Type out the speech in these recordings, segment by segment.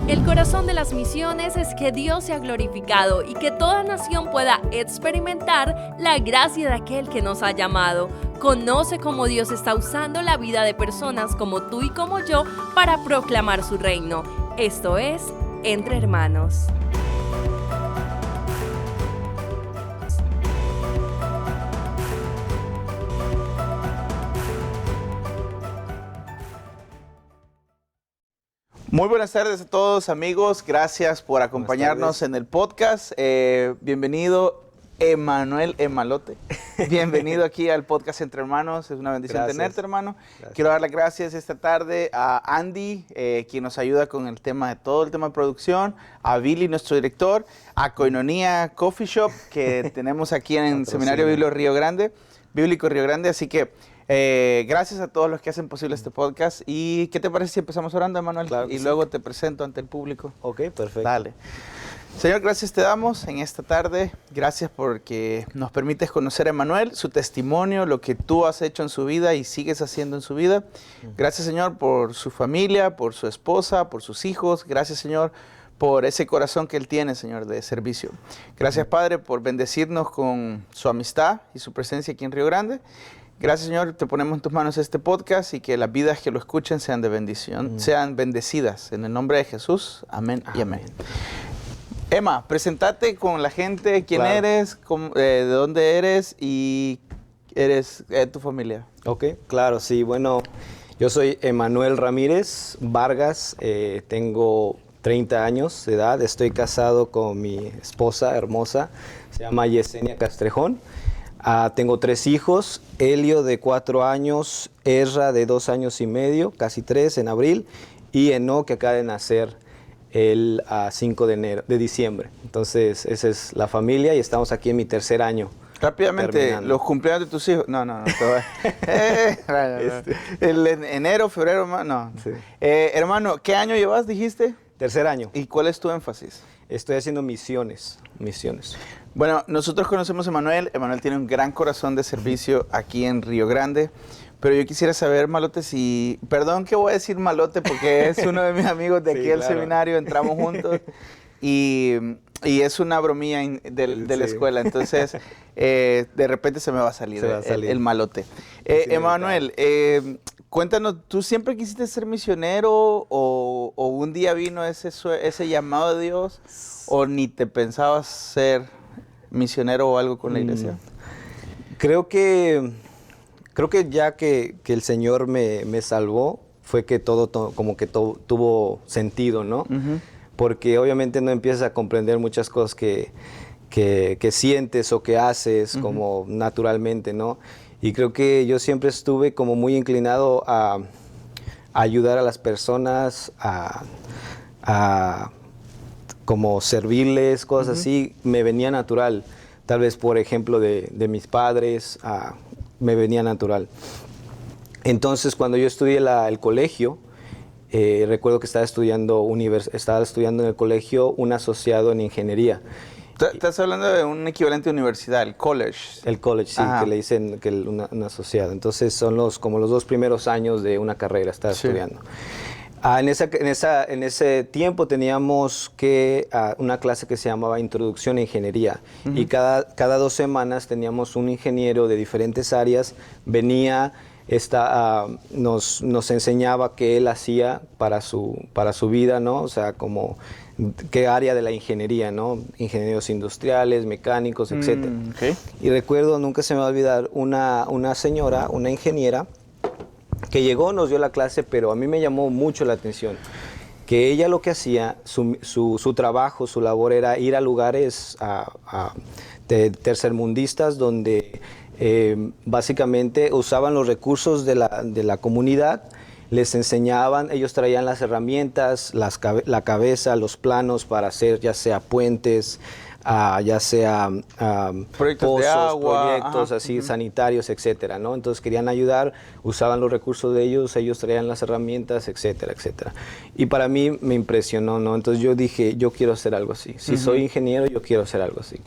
El corazón de las misiones es que Dios sea glorificado y que toda nación pueda experimentar la gracia de aquel que nos ha llamado. Conoce cómo Dios está usando la vida de personas como tú y como yo para proclamar su reino. Esto es Entre Hermanos. Muy buenas tardes a todos, amigos. Gracias por acompañarnos en el podcast. Bienvenido, Emanuel Emalote. Bienvenido aquí al podcast Entre Hermanos. Es una bendición tenerte, hermano. Gracias. Quiero dar las gracias esta tarde a Andy, quien nos ayuda con el tema de todo el tema de producción, a Billy, nuestro director, a Koinonia Coffee Shop, que tenemos aquí en Seminario Bíblico Río Grande. Así que gracias a todos los que hacen posible este podcast. ¿Y qué te parece si empezamos orando, Emanuel? Claro, y luego te presento ante el público. Ok, perfecto. Dale. Señor, gracias te damos en esta tarde. Gracias porque nos permites conocer a Emanuel, su testimonio, lo que tú has hecho en su vida y sigues haciendo en su vida. Gracias, Señor, por su familia, por su esposa, por sus hijos. Gracias, Señor, por ese corazón que él tiene, Señor, de servicio. Gracias, Padre, por bendecirnos con su amistad y su presencia aquí en Río Grande. Gracias, Señor, te ponemos en tus manos este podcast y que las vidas que lo escuchen sean de bendición, sean bendecidas. En el nombre de Jesús, amén y amén. Emma, presentate con la gente, quién eres, de dónde eres y eres tu familia. Ok, claro, sí. Bueno, yo soy Emanuel Ramírez Vargas, tengo 30 años de edad, estoy casado con mi esposa hermosa, se llama Yesenia Castrejón. Tengo 3 hijos, Helio de 4 años, Ezra de 2 años y medio, casi 3 en abril, y Enoch que acaba de nacer el 5 de diciembre. Entonces, esa es la familia y estamos aquí en mi 3er año. Rápidamente, los cumpleaños de tus hijos. No. El enero, febrero, no. Sí. Hermano, ¿qué año llevas, dijiste? 3er año. ¿Y cuál es tu énfasis? Estoy haciendo misiones. Bueno, nosotros conocemos a Emanuel. Emanuel tiene un gran corazón de servicio aquí en Río Grande. Pero yo quisiera saber, Malote, perdón que voy a decir Malote porque es uno de mis amigos de aquí del seminario, entramos juntos y es una bromilla de la escuela, entonces de repente se me va a salir, el Malote. Emanuel, cuéntanos, ¿tú siempre quisiste ser misionero o un día vino ese llamado de Dios o ni te pensabas ser misionero o algo con la iglesia? Creo que ya que el Señor me salvó, fue que todo tuvo sentido, ¿no? Porque obviamente no empiezas a comprender muchas cosas que sientes o que haces como naturalmente, ¿no? Y creo que yo siempre estuve como muy inclinado a ayudar a las personas, a como servirles, cosas así, me venía natural. Tal vez, por ejemplo, de mis padres, me venía natural. Entonces, cuando yo estudié el colegio, recuerdo que estaba estudiando en el colegio un asociado en ingeniería. Estás hablando de un equivalente a universidad, el college. El college, sí, que le dicen que un asociado. Entonces, son como los 2 primeros años de una carrera, estaba estudiando. En ese tiempo teníamos una clase que se llamaba Introducción a Ingeniería y cada 2 semanas teníamos un ingeniero de diferentes áreas, venía, nos enseñaba qué él hacía para su vida, ¿no? O sea, como qué área de la ingeniería, ¿no? Ingenieros industriales, mecánicos, etc. Y recuerdo, nunca se me va a olvidar, una señora, una ingeniera, que llegó, nos dio la clase, pero a mí me llamó mucho la atención que ella lo que hacía, su trabajo, su labor era ir a lugares de tercermundistas donde básicamente usaban los recursos de la comunidad, les enseñaban, ellos traían las herramientas, la cabeza, los planos para hacer ya sea puentes, ya sea proyectos pozos, de agua, proyectos así sanitarios, etcétera, ¿no? Entonces querían ayudar, usaban los recursos de ellos traían las herramientas, etcétera, etcétera. Y para mí me impresionó, ¿no? Entonces yo dije, yo quiero hacer algo así. Si soy ingeniero, yo quiero hacer algo así.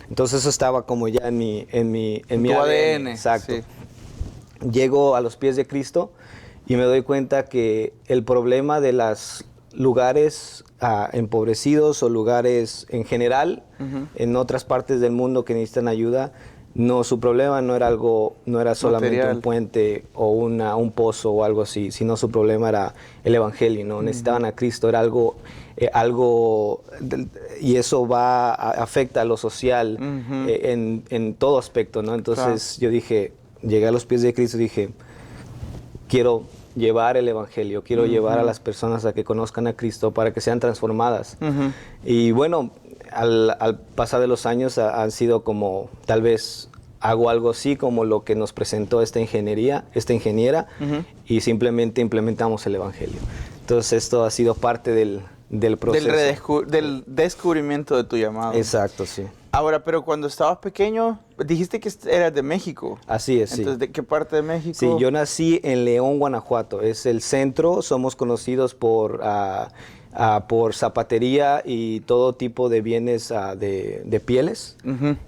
Entonces eso estaba como ya en mi ADN. Exacto. Sí. Llego a los pies de Cristo y me doy cuenta que el problema de los lugares empobrecidos o lugares en general, en otras partes del mundo que necesitan ayuda. No, su problema no era solamente Material. un puente o un pozo o algo así, sino su problema era el evangelio, ¿no? Necesitaban a Cristo, era y eso afecta a lo social en todo aspecto, ¿no? Entonces yo llegué a los pies de Cristo y dije, quiero llevar el evangelio, quiero llevar a las personas a que conozcan a Cristo para que sean transformadas. Y bueno, al pasar de los años han sido como, tal vez hago algo así como lo que nos presentó esta ingeniera, y simplemente implementamos el evangelio. Entonces esto ha sido parte del proceso. Del descubrimiento de tu llamado. Exacto, sí. Ahora, pero cuando estabas pequeño, dijiste que eras de México. Así es, sí. Entonces, ¿de qué parte de México? Sí, yo nací en León, Guanajuato. Es el centro. Somos conocidos por zapatería y todo tipo de bienes de pieles.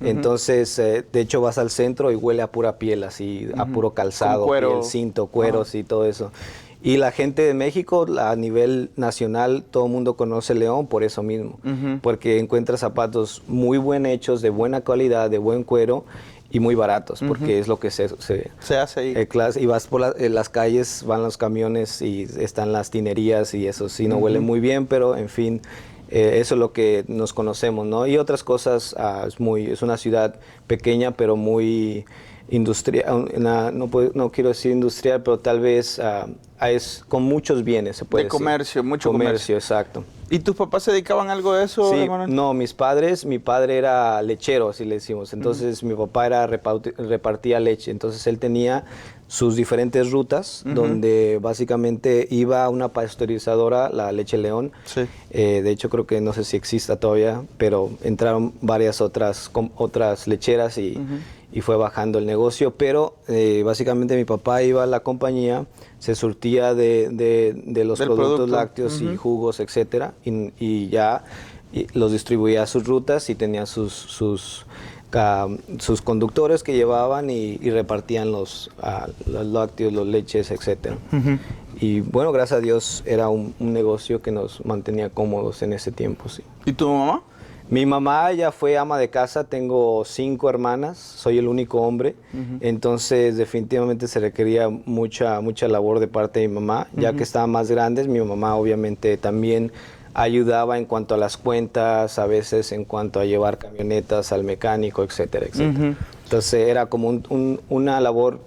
Entonces, de hecho, vas al centro y huele a pura piel, así, a puro calzado, piel, cinto, cueros y todo eso. Y la gente de México, a nivel nacional, todo el mundo conoce León por eso mismo. Porque encuentras zapatos muy bien hechos, de buena calidad, de buen cuero y muy baratos, porque es lo que se hace ahí. Y vas por las calles, van los camiones y están las tinerías y eso sí, no huele muy bien, pero en fin, eso es lo que nos conocemos, ¿no? Y otras cosas, es una ciudad pequeña, pero muy industrial, no quiero decir industrial, pero tal vez es con muchos bienes, se puede decir. Comercio, mucho comercio. Exacto. ¿Y tus papás se dedicaban a algo de eso, Sí, Emanuel? no, mi padre era lechero, así le decimos. Entonces mi papá repartía leche. Entonces él tenía sus diferentes rutas donde básicamente iba a una pasteurizadora, la Leche León. Sí. De hecho creo que no sé si exista todavía, pero entraron varias otras lecheras y fue bajando el negocio. Pero básicamente mi papá iba a la compañía, se surtía de los productos lácteos y jugos, etcétera, y ya los distribuía a sus rutas y tenía sus conductores que llevaban y repartían los lácteos, los leches, etcétera. Y bueno, gracias a Dios era un negocio que nos mantenía cómodos en ese tiempo, sí. ¿Y tu mamá? Mi mamá ya fue ama de casa, tengo 5 hermanas, soy el único hombre, entonces definitivamente se requería mucha labor de parte de mi mamá, ya que estaban más grandes. Mi mamá obviamente también ayudaba en cuanto a las cuentas, a veces en cuanto a llevar camionetas al mecánico, etcétera, etcétera. Entonces era como una labor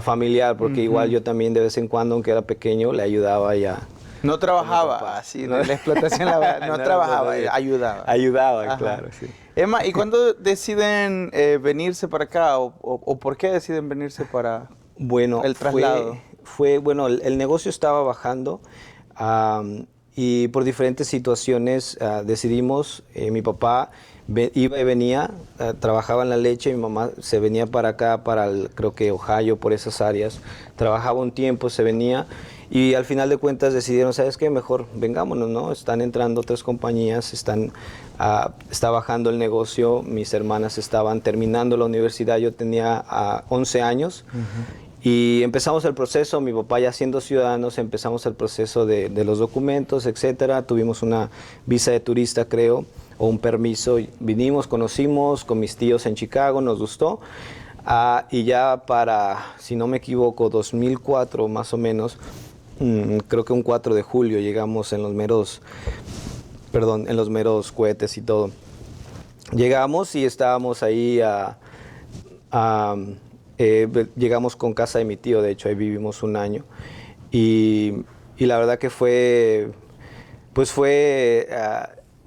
familiar, porque igual yo también de vez en cuando, aunque era pequeño, le ayudaba ya. No trabajaba así, ¿no? La explotación laboral, no trabajaba, ayudaba. Ayudaba, claro, sí. Emma, ¿y cuándo deciden venirse para acá o por qué deciden venirse para el traslado? Bueno, el negocio estaba bajando y por diferentes situaciones decidimos, mi papá iba y venía, trabajaba en la leche, mi mamá se venía para acá, creo que Ohio, por esas áreas, trabajaba un tiempo, se venía. Y al final de cuentas decidieron, ¿sabes qué? Mejor vengámonos, ¿no? Están entrando otras compañías, está bajando el negocio, mis hermanas estaban terminando la universidad, yo tenía 11 años. Y empezamos el proceso, mi papá ya siendo ciudadanos, empezamos el proceso de los documentos, etcétera. Tuvimos una visa de turista, creo, o un permiso. Vinimos, conocimos con mis tíos en Chicago, nos gustó. Y ya para, si no me equivoco, 2004 más o menos, creo que un 4 de julio llegamos en los meros cohetes y todo. Llegamos y estábamos ahí, llegamos con casa de mi tío, de hecho ahí vivimos un año. Y la verdad que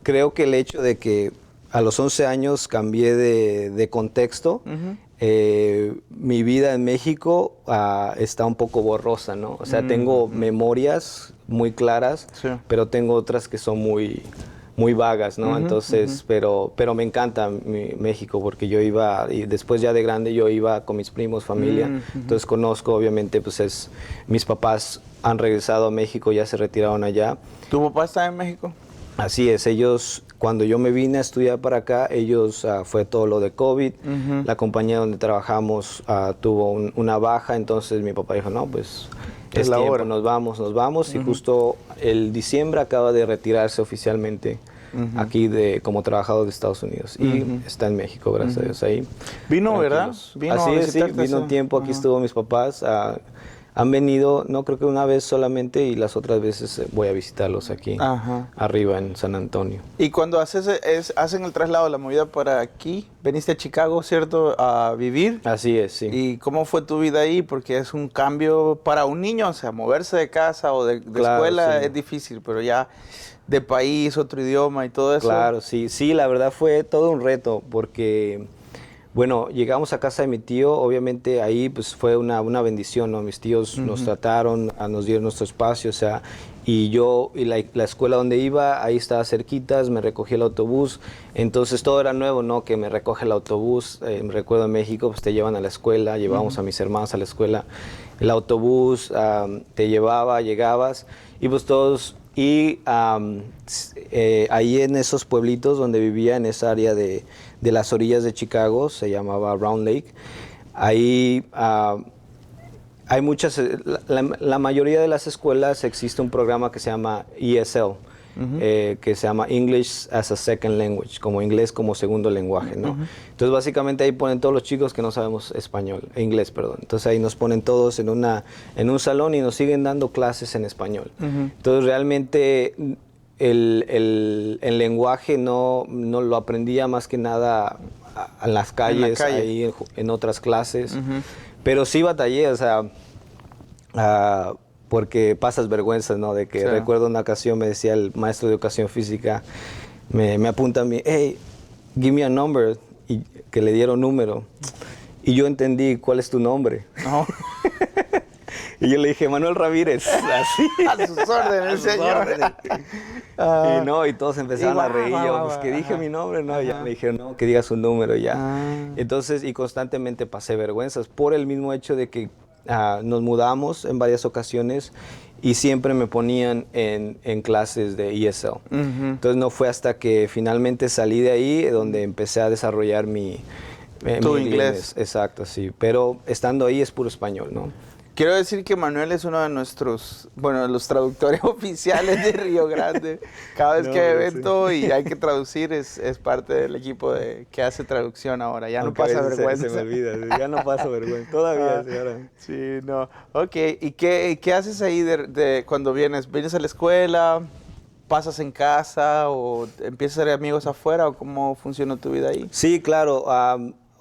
creo que el hecho de que a los 11 años cambié de contexto, mi vida en México está un poco borrosa, ¿no? O sea, tengo memorias muy claras, pero tengo otras que son muy vagas, ¿no? Entonces, pero me encanta México porque yo iba, y después ya de grande yo iba con mis primos, familia, entonces conozco, obviamente, pues mis papás han regresado a México, ya se retiraron allá. ¿Tu papá está en México? Así es, ellos, cuando yo me vine a estudiar para acá, fue todo lo de COVID, la compañía donde trabajamos tuvo una baja, entonces mi papá dijo, no, pues Es es la tiempo, hora. nos vamos y justo el diciembre acaba de retirarse oficialmente aquí como trabajador de Estados Unidos y está en México, gracias a Dios ahí. Vino, ¿verdad? Tranquilos. Vino Así a es, sí, visitarte, vino un sí. tiempo, aquí estuvo mis papás, han venido, no creo que una vez solamente y las otras veces voy a visitarlos aquí, Ajá. arriba en San Antonio. Y cuando hacen el traslado, la movida para aquí, veniste a Chicago, ¿cierto? A vivir. Así es, sí. ¿Y cómo fue tu vida ahí? Porque es un cambio para un niño, o sea, moverse de casa o de Claro, escuela sí. es difícil, pero ya de país, otro idioma y todo eso. Claro, sí, la verdad fue todo un reto porque, bueno, llegamos a casa de mi tío, obviamente ahí pues fue una bendición, ¿no? Mis tíos nos trataron, nos dieron nuestro espacio, o sea, y la escuela donde iba, ahí estaba cerquitas, me recogía el autobús, entonces todo era nuevo, ¿no? Que me recoge el autobús, me recuerdo en México, pues te llevan a la escuela, llevábamos a mis hermanos a la escuela, el autobús te llevaba, llegabas, y pues todos... Y ahí en esos pueblitos donde vivía, en esa área de las orillas de Chicago, se llamaba Round Lake, ahí hay muchas, la mayoría de las escuelas existe un programa que se llama ESL, que se llama English as a Second Language, como inglés como segundo lenguaje, ¿no? Entonces básicamente ahí ponen todos los chicos que no sabemos inglés, perdón. Entonces ahí nos ponen todos en un salón y nos siguen dando clases en español. Entonces realmente el lenguaje no lo aprendía más que nada en las calles, ahí en otras clases, pero sí batallé, o sea, porque pasas vergüenza, ¿no? De que recuerdo una ocasión me decía el maestro de educación física, me apunta a mí, hey, give me a number, y que le dieron número. Y yo entendí, ¿cuál es tu nombre? No. Y yo le dije, Manuel Ramírez, así. A sus órdenes, señor. Y todos empezaron a reír. Yo, pues que dije mi nombre, ¿no? Ya me dijeron, no, que digas un número, ya. Entonces, y constantemente pasé vergüenzas por el mismo hecho de que nos mudamos en varias ocasiones y siempre me ponían en clases de ESL. Entonces no fue hasta que finalmente salí de ahí donde empecé a desarrollar mi inglés. Exacto, sí. Pero estando ahí es puro español, ¿no? Quiero decir que Manuel es uno de nuestros, bueno, los traductores oficiales de Río Grande. Cada vez que hay evento y hay que traducir, es parte del equipo que hace traducción ahora. Ya Aunque no pasa a veces vergüenza. Se me olvida, ya no paso vergüenza. Todavía, señora. Sí, no. Ok, ¿y qué haces ahí cuando vienes? ¿Vienes a la escuela? ¿Pasas en casa? ¿O empiezas a hacer amigos afuera? ¿O cómo funciona tu vida ahí? Sí, claro.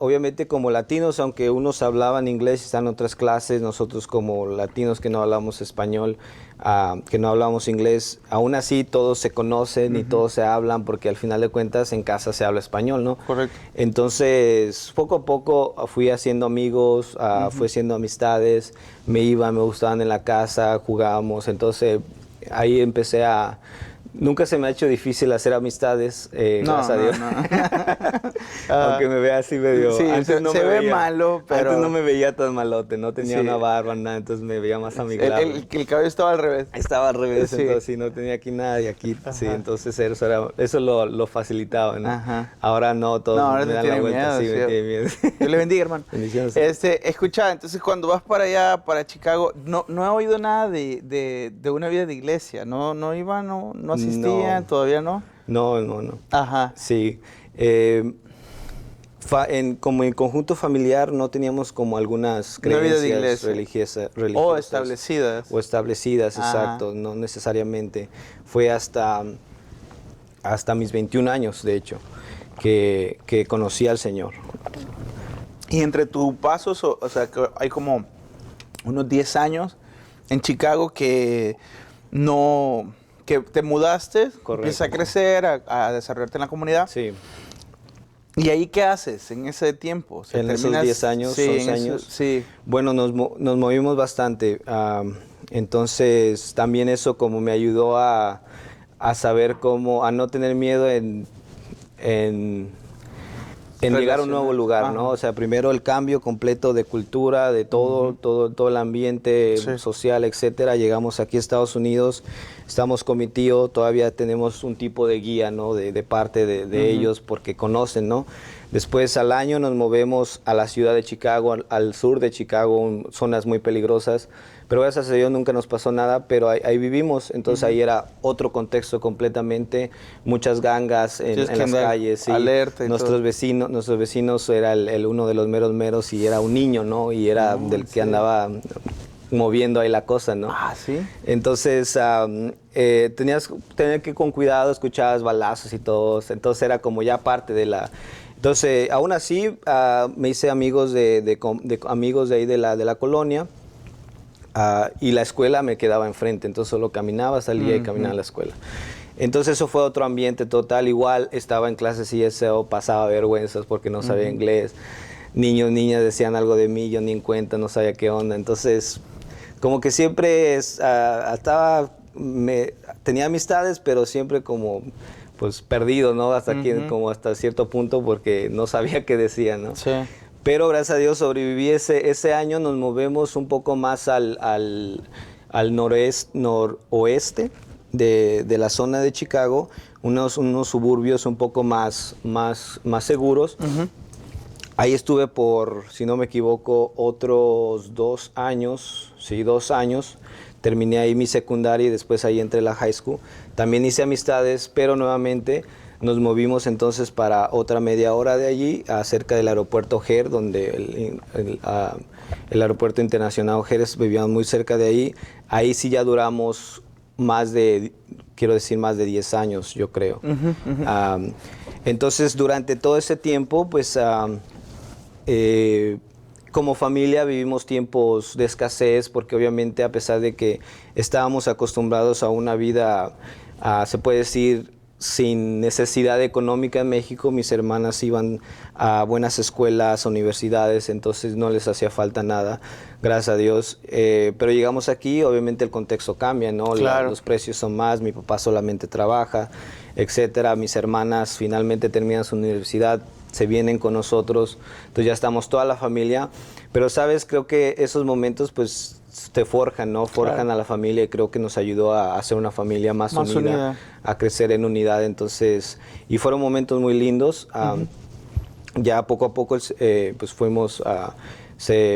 Obviamente como latinos, aunque unos hablaban inglés y están en otras clases, nosotros como latinos que no hablamos español, que no hablamos inglés, aún así todos se conocen y todos se hablan porque al final de cuentas en casa se habla español, ¿no? Correcto. Entonces poco a poco fui haciendo amigos, fui haciendo amistades, me gustaban en la casa, jugábamos, entonces ahí empecé Nunca se me ha hecho difícil hacer amistades, gracias a Dios. Aunque me vea así medio... Sí, antes no se me ve veía, malo, pero... Antes no me veía tan malote, no tenía Sí. una barba, nada, entonces me veía más amigable. El cabello estaba al revés. Estaba al revés, Sí. entonces sí, no tenía aquí nada y aquí, sí, entonces eso lo facilitaba, ¿no? Ajá. Ahora no, todos No, ahora me te dan la tienen vuelta, miedo, sí, sí. me tienen miedo. Dios le bendiga, hermano. Bendiciones. Escucha, entonces cuando vas para allá, para Chicago, no he oído nada de una vida de iglesia. No iban, no asistían, No. todavía no. No. Ajá. Sí. Como en conjunto familiar no teníamos como algunas Una vida de creencias iglesia. religiosas. O establecidas. O establecidas, Ajá. exacto, no necesariamente. Fue hasta mis 21 años, de hecho, que conocí al Señor. Y entre tus pasos, o sea, que hay como unos 10 años en Chicago que te mudaste, Correcto. empiezas a crecer, a desarrollarte en la comunidad. Sí. ¿Y ahí qué haces en ese tiempo? O sea, En esos 10 años, sí, 11 años. Sí. Bueno, nos movimos bastante. Entonces, también eso como me ayudó a saber cómo, a no tener miedo en llegar a un nuevo lugar, Ajá. ¿no? O sea, primero el cambio completo de cultura, de todo el ambiente social, etcétera. Llegamos aquí a Estados Unidos, estamos con mi tío, todavía tenemos un tipo de guía, ¿no? De parte de ellos porque conocen, ¿no? Después al año nos movemos a la ciudad de Chicago, al sur de Chicago, zonas muy peligrosas, pero gracias a Dios nunca nos pasó nada, pero ahí vivimos, entonces ahí era otro contexto completamente, muchas gangas en las calles, sí. Alerta y nuestros vecinos era el uno de los meros meros y era un niño, ¿no? Y era del que andaba moviendo ahí la cosa, ¿no? Ah, sí. Entonces tenías que con cuidado, escuchabas balazos y todo, entonces era como ya parte de la... Entonces, aún así, me hice amigos amigos de ahí de la colonia, y la escuela me quedaba enfrente, entonces solo caminaba, salía y caminaba a la escuela. Entonces eso fue otro ambiente total, igual estaba en clases ISO, pasaba vergüenzas porque no sabía inglés, niños, niñas decían algo de mí, yo ni en cuenta, no sabía qué onda, entonces como que siempre tenía amistades, pero siempre como pues perdido, ¿no? Como hasta cierto punto porque no sabía qué decían, ¿no? Sí. Pero gracias a Dios sobreviví ese año, nos movemos un poco más al noroeste de la zona de Chicago, unos suburbios un poco más seguros. Ahí estuve por, si no me equivoco, otros 2 años, sí, 2 años. Terminé ahí mi secundaria y después ahí entré a la high school. También hice amistades, pero nuevamente nos movimos entonces para otra media hora de allí, cerca del aeropuerto O'Hare, donde el aeropuerto internacional O'Hare, vivíamos muy cerca de ahí. Ahí sí ya duramos más de 10 años, yo creo. Entonces, durante todo ese tiempo, pues... como familia vivimos tiempos de escasez porque obviamente a pesar de que estábamos acostumbrados a una vida, se puede decir, sin necesidad económica en México, mis hermanas iban a buenas escuelas, universidades, entonces no les hacía falta nada, gracias a Dios. Pero llegamos aquí, obviamente el contexto cambia, ¿no? Claro. Los precios son más, mi papá solamente trabaja, etcétera. Mis hermanas finalmente terminan su universidad, se vienen con nosotros, entonces ya estamos toda la familia, pero sabes, creo que esos momentos pues te forjan, ¿no? Forjan claro. a la familia y creo que nos ayudó a hacer una familia más unida, a crecer en unidad, entonces, y fueron momentos muy lindos. Ya poco a poco pues fuimos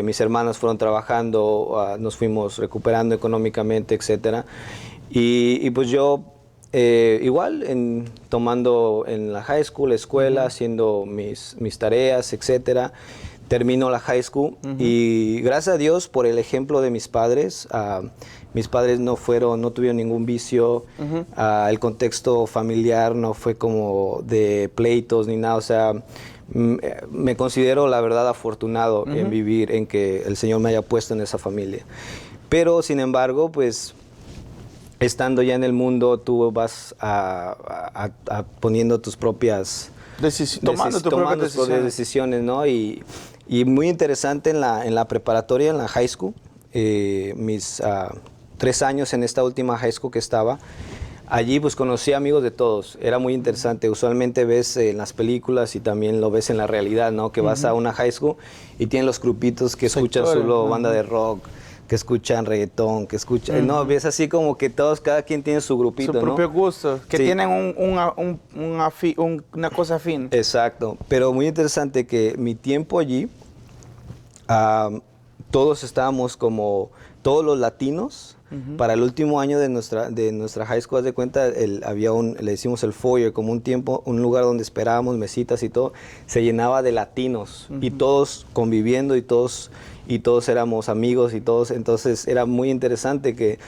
mis hermanas fueron trabajando, nos fuimos recuperando económicamente, etcétera, y pues yo igual tomando en la high school, escuela, haciendo mis tareas, etcétera. Termino la high school y gracias a Dios por el ejemplo de mis padres no tuvieron ningún vicio, el contexto familiar no fue como de pleitos ni nada, o sea, me considero la verdad afortunado en vivir, en que el Señor me haya puesto en esa familia. Pero sin embargo, pues estando ya en el mundo, tú vas poniendo tus propias tomando tus propias decisiones, ¿no? Y muy interesante en la preparatoria, en la high school, mis 3 años en esta última high school que estaba, allí pues conocí amigos de todos, era muy interesante. Usualmente ves en las películas y también lo ves en la realidad, ¿no? Que vas a una high school y tienen los grupitos que escuchan solo banda de rock, que escuchan reggaetón, que escuchan... No, ves así como que cada quien tiene su grupito, su propio gusto, que sí. tienen una cosa afín. Exacto, pero muy interesante que mi tiempo allí, todos estábamos como, todos los latinos, para el último año de nuestra high school, haz de cuenta, le decimos el foyer, como un lugar donde esperábamos mesitas y todo, se llenaba de latinos, y todos conviviendo y todos éramos amigos y todos, entonces era muy interesante que,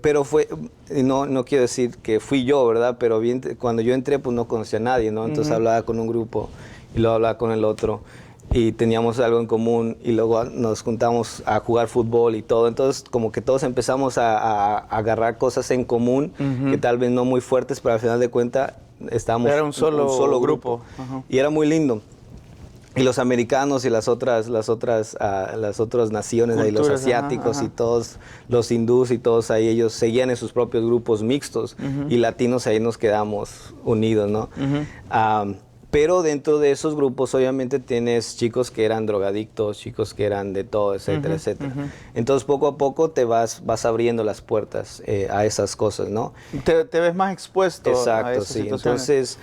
pero no quiero decir que fui yo, ¿verdad? Pero cuando yo entré pues no conocía a nadie, ¿no? Entonces hablaba con un grupo y luego hablaba con el otro y teníamos algo en común y luego nos juntamos a jugar fútbol y todo, entonces como que todos empezamos a agarrar cosas en común que tal vez no muy fuertes, pero al final de cuentas estábamos era un solo grupo. Y era muy lindo. Y los americanos y las otras naciones, ahí, los asiáticos y todos, los hindús y todos ahí, ellos seguían en sus propios grupos mixtos y latinos ahí nos quedamos unidos, ¿no? Pero dentro de esos grupos obviamente tienes chicos que eran drogadictos, chicos que eran de todo, etcétera, etcétera. Entonces poco a poco te vas abriendo las puertas a esas cosas, ¿no? Te ves más expuesto. Exacto, a esas sí. situaciones. Entonces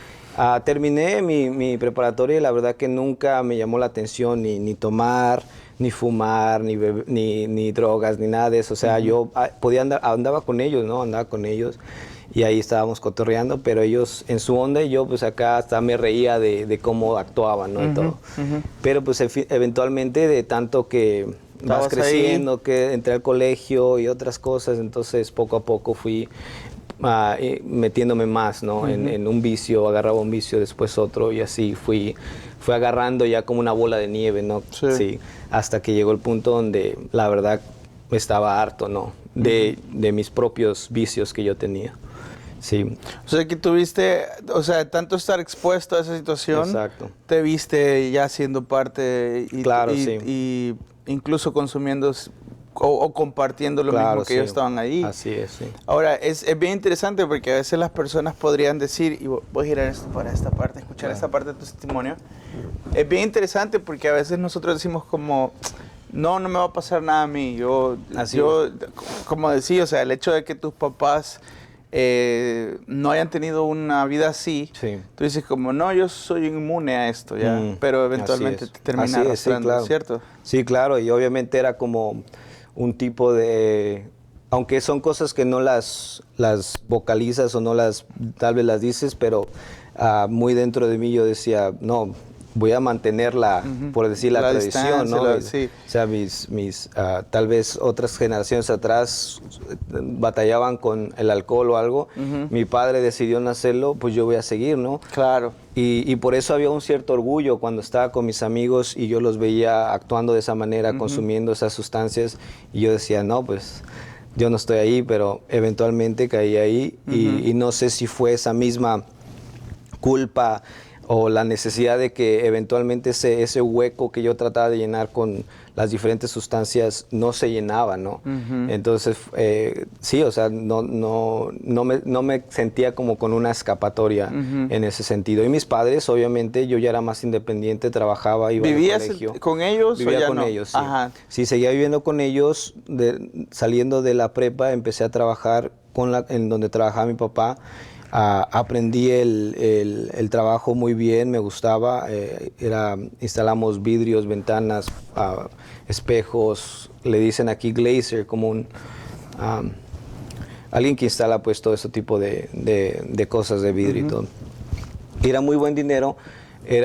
terminé mi preparatoria y la verdad que nunca me llamó la atención ni tomar, ni fumar, ni drogas, ni nada de eso. O sea, yo andaba con ellos, ¿no? Andaba con ellos y ahí estábamos cotorreando, pero ellos en su onda y yo pues acá hasta me reía de cómo actuaban, ¿no? Y todo. Pero pues eventualmente de tanto que vas creciendo, ahí, que entré al colegio y otras cosas, entonces poco a poco fui metiéndome más, ¿no? En un vicio, agarraba un vicio, después otro y así fui agarrando ya como una bola de nieve, ¿no? Sí, hasta que llegó el punto donde la verdad estaba harto, ¿no? De mis propios vicios que yo tenía. Sí. O sea, que tuviste, o sea, tanto estar expuesto a esa situación, exacto, te viste ya siendo parte y, claro, y incluso consumiendo o compartiendo lo mismo que ellos estaban ahí. Así es, sí. Ahora, es bien interesante porque a veces las personas podrían decir, y voy a girar esto para esta parte, escuchar esta parte de tu testimonio. Es bien interesante porque a veces nosotros decimos como, no me va a pasar nada a mí. Yo como decía, o sea, el hecho de que tus papás no hayan tenido una vida así, tú dices como, no, yo soy inmune a esto, ya, pero eventualmente te termina arrastrando, claro. ¿cierto? Sí, claro, y obviamente era como un tipo de, aunque son cosas que no las vocalizas o no tal vez las dices, pero muy dentro de mí yo decía, no, voy a mantener por decir la tradición, ¿no? O sea, tal vez otras generaciones atrás batallaban con el alcohol o algo. Mi padre decidió no hacerlo, pues yo voy a seguir, ¿no? Claro. Y por eso había un cierto orgullo cuando estaba con mis amigos y yo los veía actuando de esa manera, consumiendo esas sustancias, y yo decía, no, pues yo no estoy ahí, pero eventualmente caí ahí y no sé si fue esa misma culpa o la necesidad de que eventualmente ese hueco que yo trataba de llenar con las diferentes sustancias no se llenaba, ¿no? Entonces, sí, o sea, no me sentía como con una escapatoria en ese sentido. Y mis padres, obviamente, yo ya era más independiente, trabajaba, iba al colegio. ¿Vivías con ellos? Vivía o ya con no? ellos, sí. Ajá. Sí, seguía viviendo con ellos. Saliendo de la prepa, empecé a trabajar en donde trabajaba mi papá. Aprendí el trabajo muy bien, me gustaba, instalamos vidrios, ventanas, espejos, le dicen aquí glazer, como alguien que instala pues todo ese tipo de cosas de vidrio y todo. Era muy buen dinero,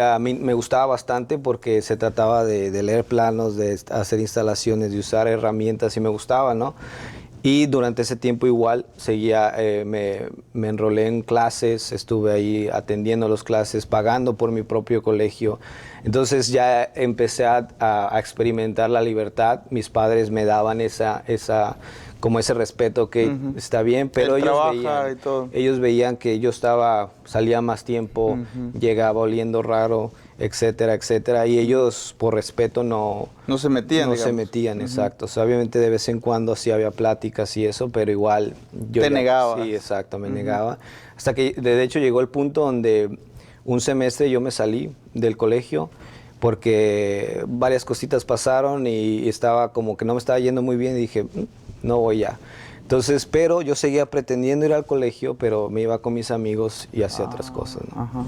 a mí me gustaba bastante porque se trataba de leer planos, de hacer instalaciones, de usar herramientas y me gustaba, ¿no? Y durante ese tiempo igual seguía, me enrolé en clases, estuve ahí atendiendo las clases, pagando por mi propio colegio. Entonces ya empecé a experimentar la libertad. Mis padres me daban como ese respeto que está bien, pero ellos veían que yo salía más tiempo, llegaba oliendo raro, etcétera, etcétera, y ellos por respeto no se metían, exacto. O sea, obviamente de vez en cuando sí había pláticas y eso, pero igual yo te negaba. Sí, exacto, me negaba. Hasta que de hecho llegó el punto donde un semestre yo me salí del colegio porque varias cositas pasaron y estaba como que no me estaba yendo muy bien y dije, no voy ya. Entonces, pero yo seguía pretendiendo ir al colegio, pero me iba con mis amigos y hacía otras cosas, ¿no?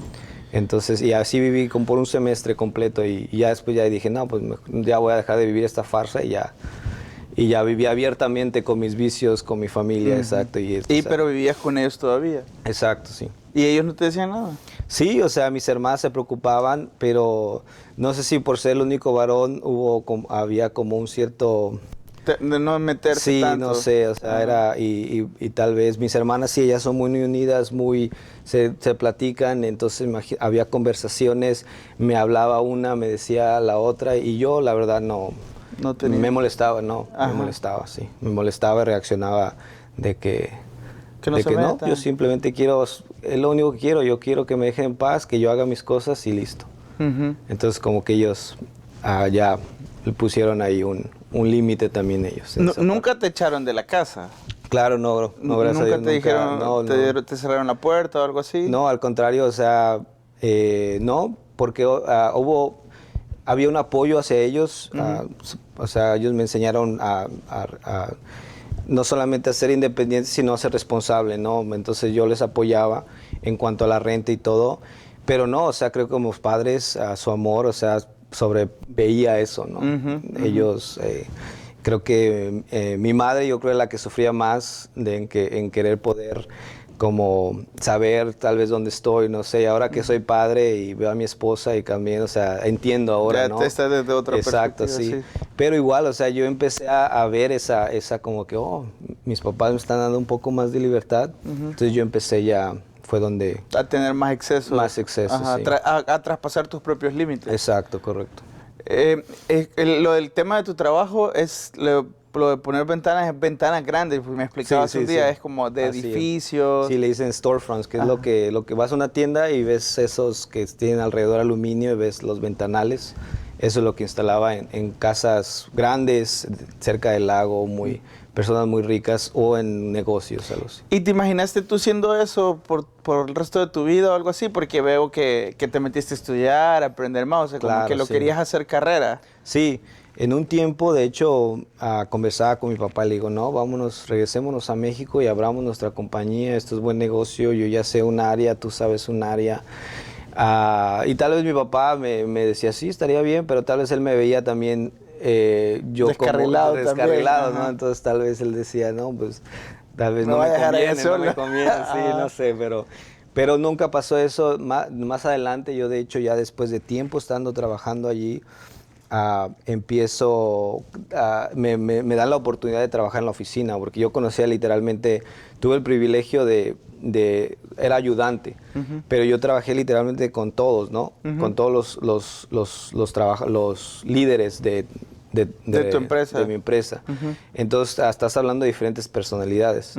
Entonces, y así viví como por un semestre completo y ya después ya dije, no, pues ya voy a dejar de vivir esta farsa y ya viví abiertamente con mis vicios, con mi familia, exacto. Pero vivías con ellos todavía. Exacto, sí. ¿Y ellos no te decían nada? Sí, o sea, mis hermanas se preocupaban, pero no sé si por ser el único varón había como un cierto... De no meterse tanto. Sí, no sé, o sea, y tal vez mis hermanas sí, ellas son muy unidas, se platican, entonces había conversaciones, me hablaba una, me decía la otra, y yo la verdad no me molestaba, me molestaba, sí, me molestaba y reaccionaba de que no, yo simplemente es lo único que quiero, yo quiero que me dejen en paz, que yo haga mis cosas y listo. Entonces como que ellos ya le pusieron ahí un límite también ellos. ¿Nunca te echaron de la casa? Claro, no, gracias a Dios. ¿Nunca te dijeron, te cerraron la puerta o algo así? No, al contrario, o sea, no, porque había un apoyo hacia ellos, o sea, ellos me enseñaron a no solamente a ser independientes, sino a ser responsable, ¿no? Entonces yo les apoyaba en cuanto a la renta y todo, pero no, o sea, creo que como padres, su amor, o sea, sobreveía eso, ¿no? Ellos, creo que mi madre, yo creo, es la que sufría más en querer poder como saber tal vez dónde estoy, no sé, ahora que soy padre y veo a mi esposa y también, o sea, entiendo ahora, ya ¿no? te está desde otra Exacto, perspectiva, sí. Pero igual, o sea, yo empecé a ver esa como que, mis papás me están dando un poco más de libertad, entonces yo empecé ya, fue donde... A tener más exceso. Más exceso, ajá, sí. A traspasar tus propios límites. Exacto, correcto. Lo del tema de tu trabajo es lo de poner ventanas, es ventanas grandes, pues me explicabas un día, es como de así edificios. Sí, le dicen storefronts, que es lo que vas a una tienda y ves esos que tienen alrededor aluminio y ves los ventanales. Eso es lo que instalaba en casas grandes, cerca del lago, personas muy ricas o en negocios. ¿Y te imaginaste tú siendo eso por el resto de tu vida o algo así? Porque veo que te metiste a estudiar, a aprender más, o sea, Claro, como que lo sí. querías hacer carrera. Sí, en un tiempo, de hecho, conversaba con mi papá, le digo, no, regresémonos a México y abramos nuestra compañía, esto es buen negocio, yo ya sé un área, tú sabes un área. Y tal vez mi papá me decía, sí, estaría bien, pero tal vez él me veía también yo descarrilado, como descarrilado, ¿no? Ajá. Entonces tal vez él decía, no, pues tal vez No no me voy a dejar a conviene, ella no me sola. conviene, sí, no sé, pero nunca pasó eso. Más adelante, yo de hecho ya después de tiempo estando trabajando allí, me dan la oportunidad de trabajar en la oficina, porque yo conocía literalmente, tuve el privilegio era ayudante, pero yo trabajé literalmente con todos, ¿no? Con todos los líderes de tu empresa. De mi empresa. Entonces, estás hablando de diferentes personalidades.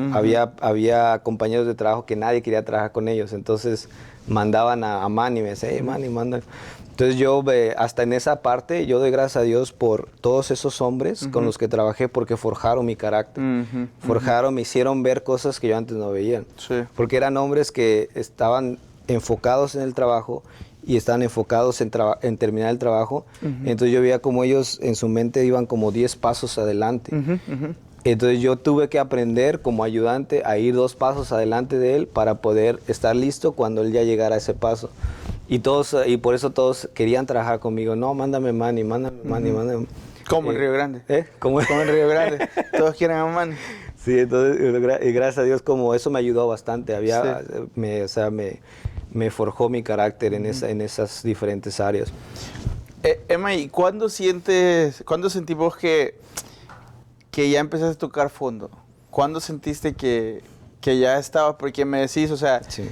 Había compañeros de trabajo que nadie quería trabajar con ellos, entonces mandaban a Manny, me decía, hey, Manny, manda. Entonces yo, hasta en esa parte, yo doy gracias a Dios por todos esos hombres con los que trabajé porque forjaron mi carácter. Me hicieron ver cosas que yo antes no veía. Sí. Porque eran hombres que estaban enfocados en el trabajo y estaban enfocados en terminar el trabajo. Entonces yo veía como ellos en su mente iban como 10 pasos adelante. Entonces yo tuve que aprender como ayudante a ir 2 pasos adelante de él para poder estar listo cuando él ya llegara a ese paso. Y por eso todos querían trabajar conmigo. No, mándame Manny, mándame. Como en Río Grande. Como en Río Grande. Todos quieren a Manny. Sí, entonces, y gracias a Dios, como eso me ayudó bastante. Me forjó mi carácter en esas diferentes áreas. Emma, ¿y cuándo sentí vos que ya empezaste a tocar fondo? ¿Cuándo sentiste que ya estabas? Porque me decís, o sea, Sí.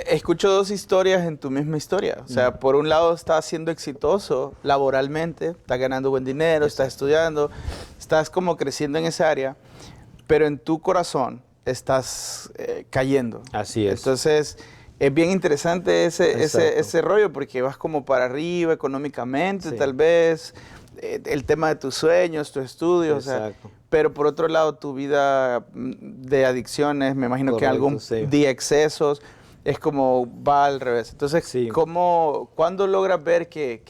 Escucho 2 historias en tu misma historia. O sea, por un lado estás siendo exitoso laboralmente, estás ganando buen dinero, estás estudiando, estás como creciendo en esa área, pero en tu corazón estás cayendo. Así es. Entonces, es bien interesante ese rollo porque vas como para arriba económicamente, Sí. tal vez, el tema de tus sueños, tus estudios, o sea, Exacto. pero por otro lado tu vida de adicciones, me imagino que Correcto, algún sí. de excesos, es como va al revés. Entonces, Sí. ¿cuándo logras ver que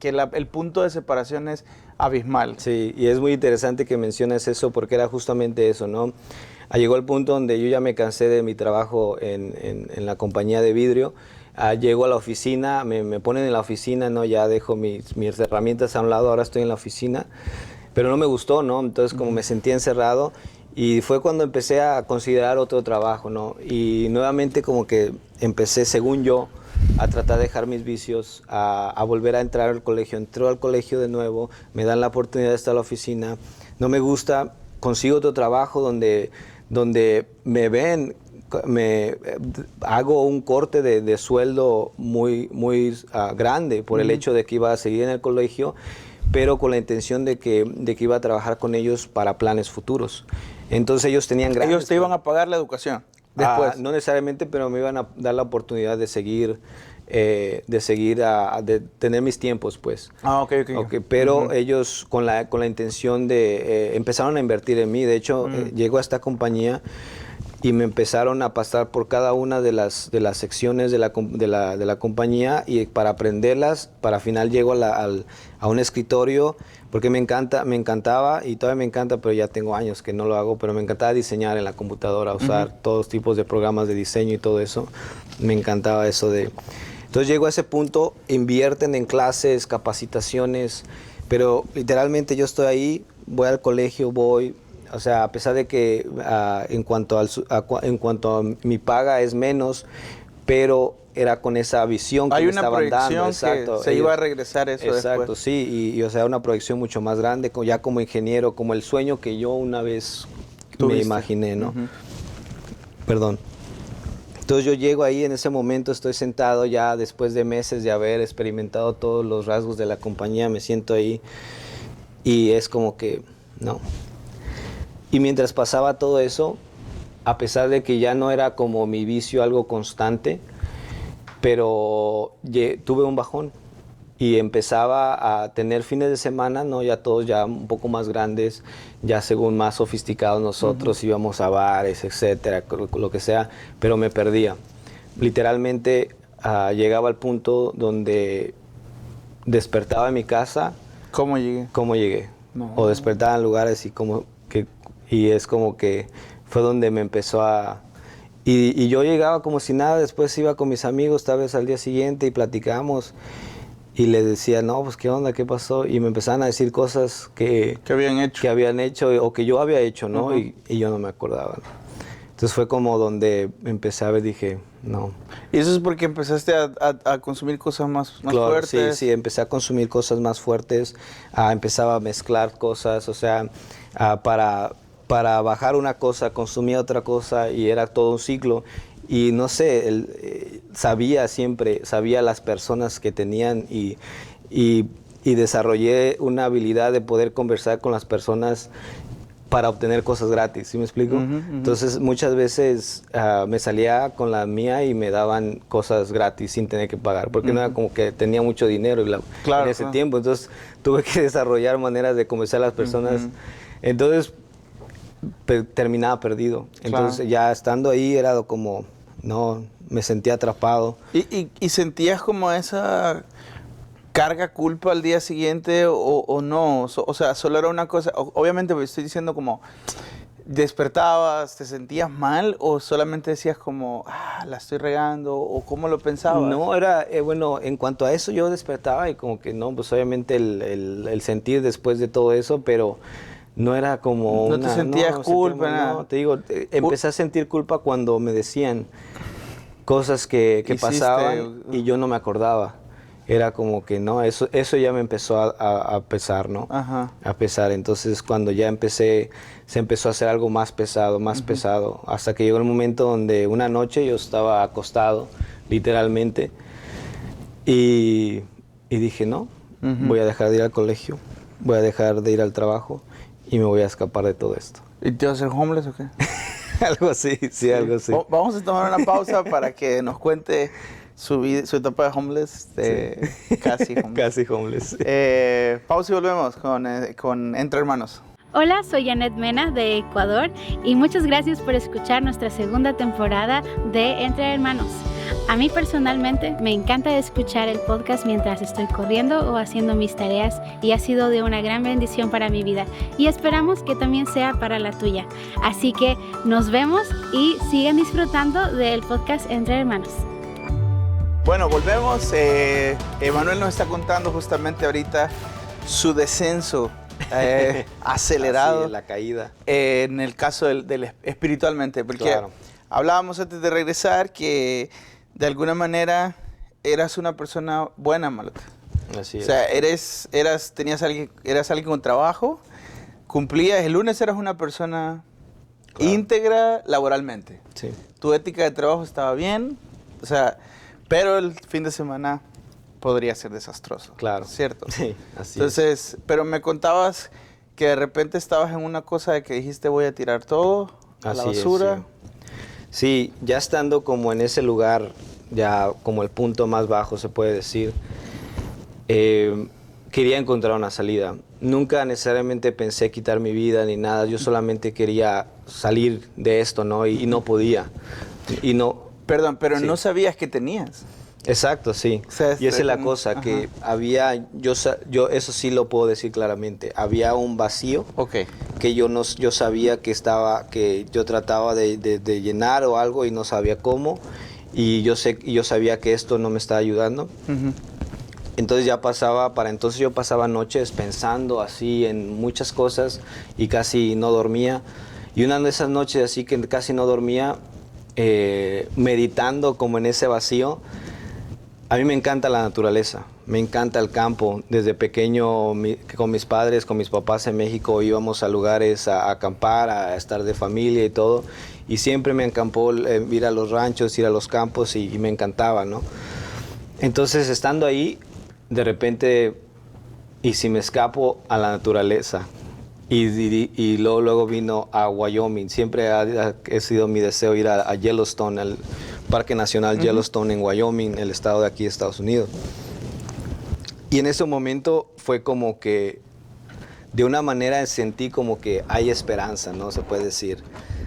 el punto de separación es abismal? Sí, y es muy interesante que menciones eso porque era justamente eso, ¿no? Llegó el punto donde yo ya me cansé de mi trabajo en la compañía de vidrio. Llego a la oficina, me ponen en la oficina, ¿no? Ya dejo mis herramientas a un lado, ahora estoy en la oficina, pero no me gustó, ¿no? Entonces como me sentía encerrado y fue cuando empecé a considerar otro trabajo, ¿no? Y nuevamente como que empecé, según yo, a tratar de dejar mis vicios, a volver a entrar al colegio. Entró al colegio de nuevo, me dan la oportunidad de estar en la oficina, no me gusta, consigo otro trabajo donde me ven, hago un corte de sueldo muy grande por el hecho de que iba a seguir en el colegio, pero con la intención de que iba a trabajar con ellos para planes futuros. Entonces ellos tenían grandes... Ellos te iban a pagar la educación después. no necesariamente, pero me iban a dar la oportunidad de seguir, de tener mis tiempos, pues. Ok. Pero ellos con la intención de... empezaron a invertir en mí. De hecho, llego a esta compañía y me empezaron a pasar por cada una de las secciones de la compañía y para aprenderlas, para final llego a un escritorio, porque me encantaba y todavía me encanta, pero ya tengo años que no lo hago, pero me encantaba diseñar en la computadora, usar todos tipos de programas de diseño y todo eso. Me encantaba eso de Entonces llego a ese punto, invierten en clases, capacitaciones, pero literalmente yo estoy ahí, voy al colegio, o sea, a pesar de que en cuanto a mi paga es menos, pero era con esa visión que me estaban dando. Exacto, que se iba a regresar eso exacto, después. Sí, y o sea, una proyección mucho más grande, ya como ingeniero, como el sueño que yo una vez me imaginé, ¿no? Perdón. Entonces yo llego ahí, en ese momento estoy sentado ya después de meses de haber experimentado todos los rasgos de la compañía, me siento ahí y es como que, no. Y mientras pasaba todo eso, a pesar de que ya no era como mi vicio algo constante, pero tuve un bajón y empezaba a tener fines de semana, ¿no? Ya todos ya un poco más grandes, ya según más sofisticados nosotros, íbamos a bares, etcétera, lo que sea, pero me perdía. Literalmente llegaba al punto donde despertaba en mi casa. ¿Cómo llegué? ¿Cómo llegué? No. O despertaba en lugares y es como que fue donde me empezó a... Y yo llegaba como si nada, después iba con mis amigos, tal vez al día siguiente, y platicamos. Y les decía, no, pues qué onda, qué pasó. Y me empezaban a decir cosas que habían hecho o que yo había hecho, ¿no? Y yo no me acordaba, ¿no? Entonces fue como donde empecé a ver, dije, no. ¿Y eso es porque empezaste a consumir cosas más claro, fuertes? Sí, empecé a consumir cosas más fuertes, empezaba a mezclar cosas, o sea, para bajar una cosa, consumía otra cosa y era todo un ciclo. Y no sé, sabía las personas que tenían y desarrollé una habilidad de poder conversar con las personas para obtener cosas gratis, ¿sí me explico? Entonces muchas veces me salía con la mía y me daban cosas gratis sin tener que pagar, porque no era como que tenía mucho dinero en ese tiempo, entonces tuve que desarrollar maneras de convencer a las personas. Entonces terminaba perdido. Entonces ya estando ahí era como, no, me sentía atrapado. ¿Y sentías como esa carga culpa al día siguiente o no? O sea, solo era una cosa, obviamente me estoy diciendo como, ¿despertabas, te sentías mal o solamente decías como, la estoy regando o cómo lo pensabas? No, era, bueno, en cuanto a eso yo despertaba y como que no, pues obviamente el sentir después de todo eso, pero no era como no te sentías culpa, nada. No, te digo, empecé a sentir culpa cuando me decían cosas que pasaban y yo no me acordaba. Era como que no, eso ya me empezó a pesar, ¿no? Ajá. A pesar. Entonces cuando ya se empezó a hacer algo más pesado, hasta que llegó el momento donde una noche yo estaba acostado, literalmente, y dije, no, voy a dejar de ir al colegio, voy a dejar de ir al trabajo y me voy a escapar de todo esto. ¿Y te vas a hacer homeless o qué? Algo así, sí, algo así. Vamos a tomar una pausa para que nos cuente su etapa de homeless, casi homeless. Casi homeless. Pausa y volvemos con Entre Hermanos. Hola, soy Janet Mena de Ecuador y muchas gracias por escuchar nuestra segunda temporada de Entre Hermanos. A mí personalmente me encanta escuchar el podcast mientras estoy corriendo o haciendo mis tareas y ha sido de una gran bendición para mi vida y esperamos que también sea para la tuya. Así que nos vemos y sigan disfrutando del podcast Entre Hermanos. Bueno, volvemos. Emanuel nos está contando justamente ahorita su descenso acelerado. Así, la caída. En el caso del espiritualmente, porque hablábamos antes de regresar que de alguna manera eras una persona buena, Malota. Así es. O sea, eras alguien con trabajo, cumplías, el lunes eras una persona íntegra laboralmente. Sí. Tu ética de trabajo estaba bien, o sea, pero el fin de semana podría ser desastroso. Claro. ¿Cierto? Sí, así Entonces, pero me contabas que de repente estabas en una cosa de que dijiste voy a tirar todo a la basura. Sí, ya estando como en ese lugar, ya como el punto más bajo se puede decir, quería encontrar una salida. Nunca necesariamente pensé quitar mi vida ni nada, yo solamente quería salir de esto, ¿no? Y no podía. Y no... Perdón, pero no sabías que tenías. Exacto, sí. O sea, y esa es la cosa, que había, yo eso sí lo puedo decir claramente, había un vacío que yo sabía que yo trataba de llenar o algo y no sabía cómo. y yo sabía que esto no me estaba ayudando. Entonces yo pasaba noches pensando así en muchas cosas y casi no dormía. Y una de esas noches así que casi no dormía, meditando como en ese vacío. A mí me encanta la naturaleza, me encanta el campo. Desde pequeño con mis padres, con mis papás en México íbamos a lugares a acampar, a estar de familia y todo. Y siempre me encantó ir a los ranchos, ir a los campos y me encantaba, ¿no? Entonces estando ahí, de repente, ¿y si me escapo a la naturaleza? Y luego vino a Wyoming. Siempre ha sido mi deseo ir a Yellowstone, al Parque Nacional Yellowstone en Wyoming, el estado de aquí de Estados Unidos. Y en ese momento fue como que, de una manera sentí como que hay esperanza, ¿no? Se puede decir.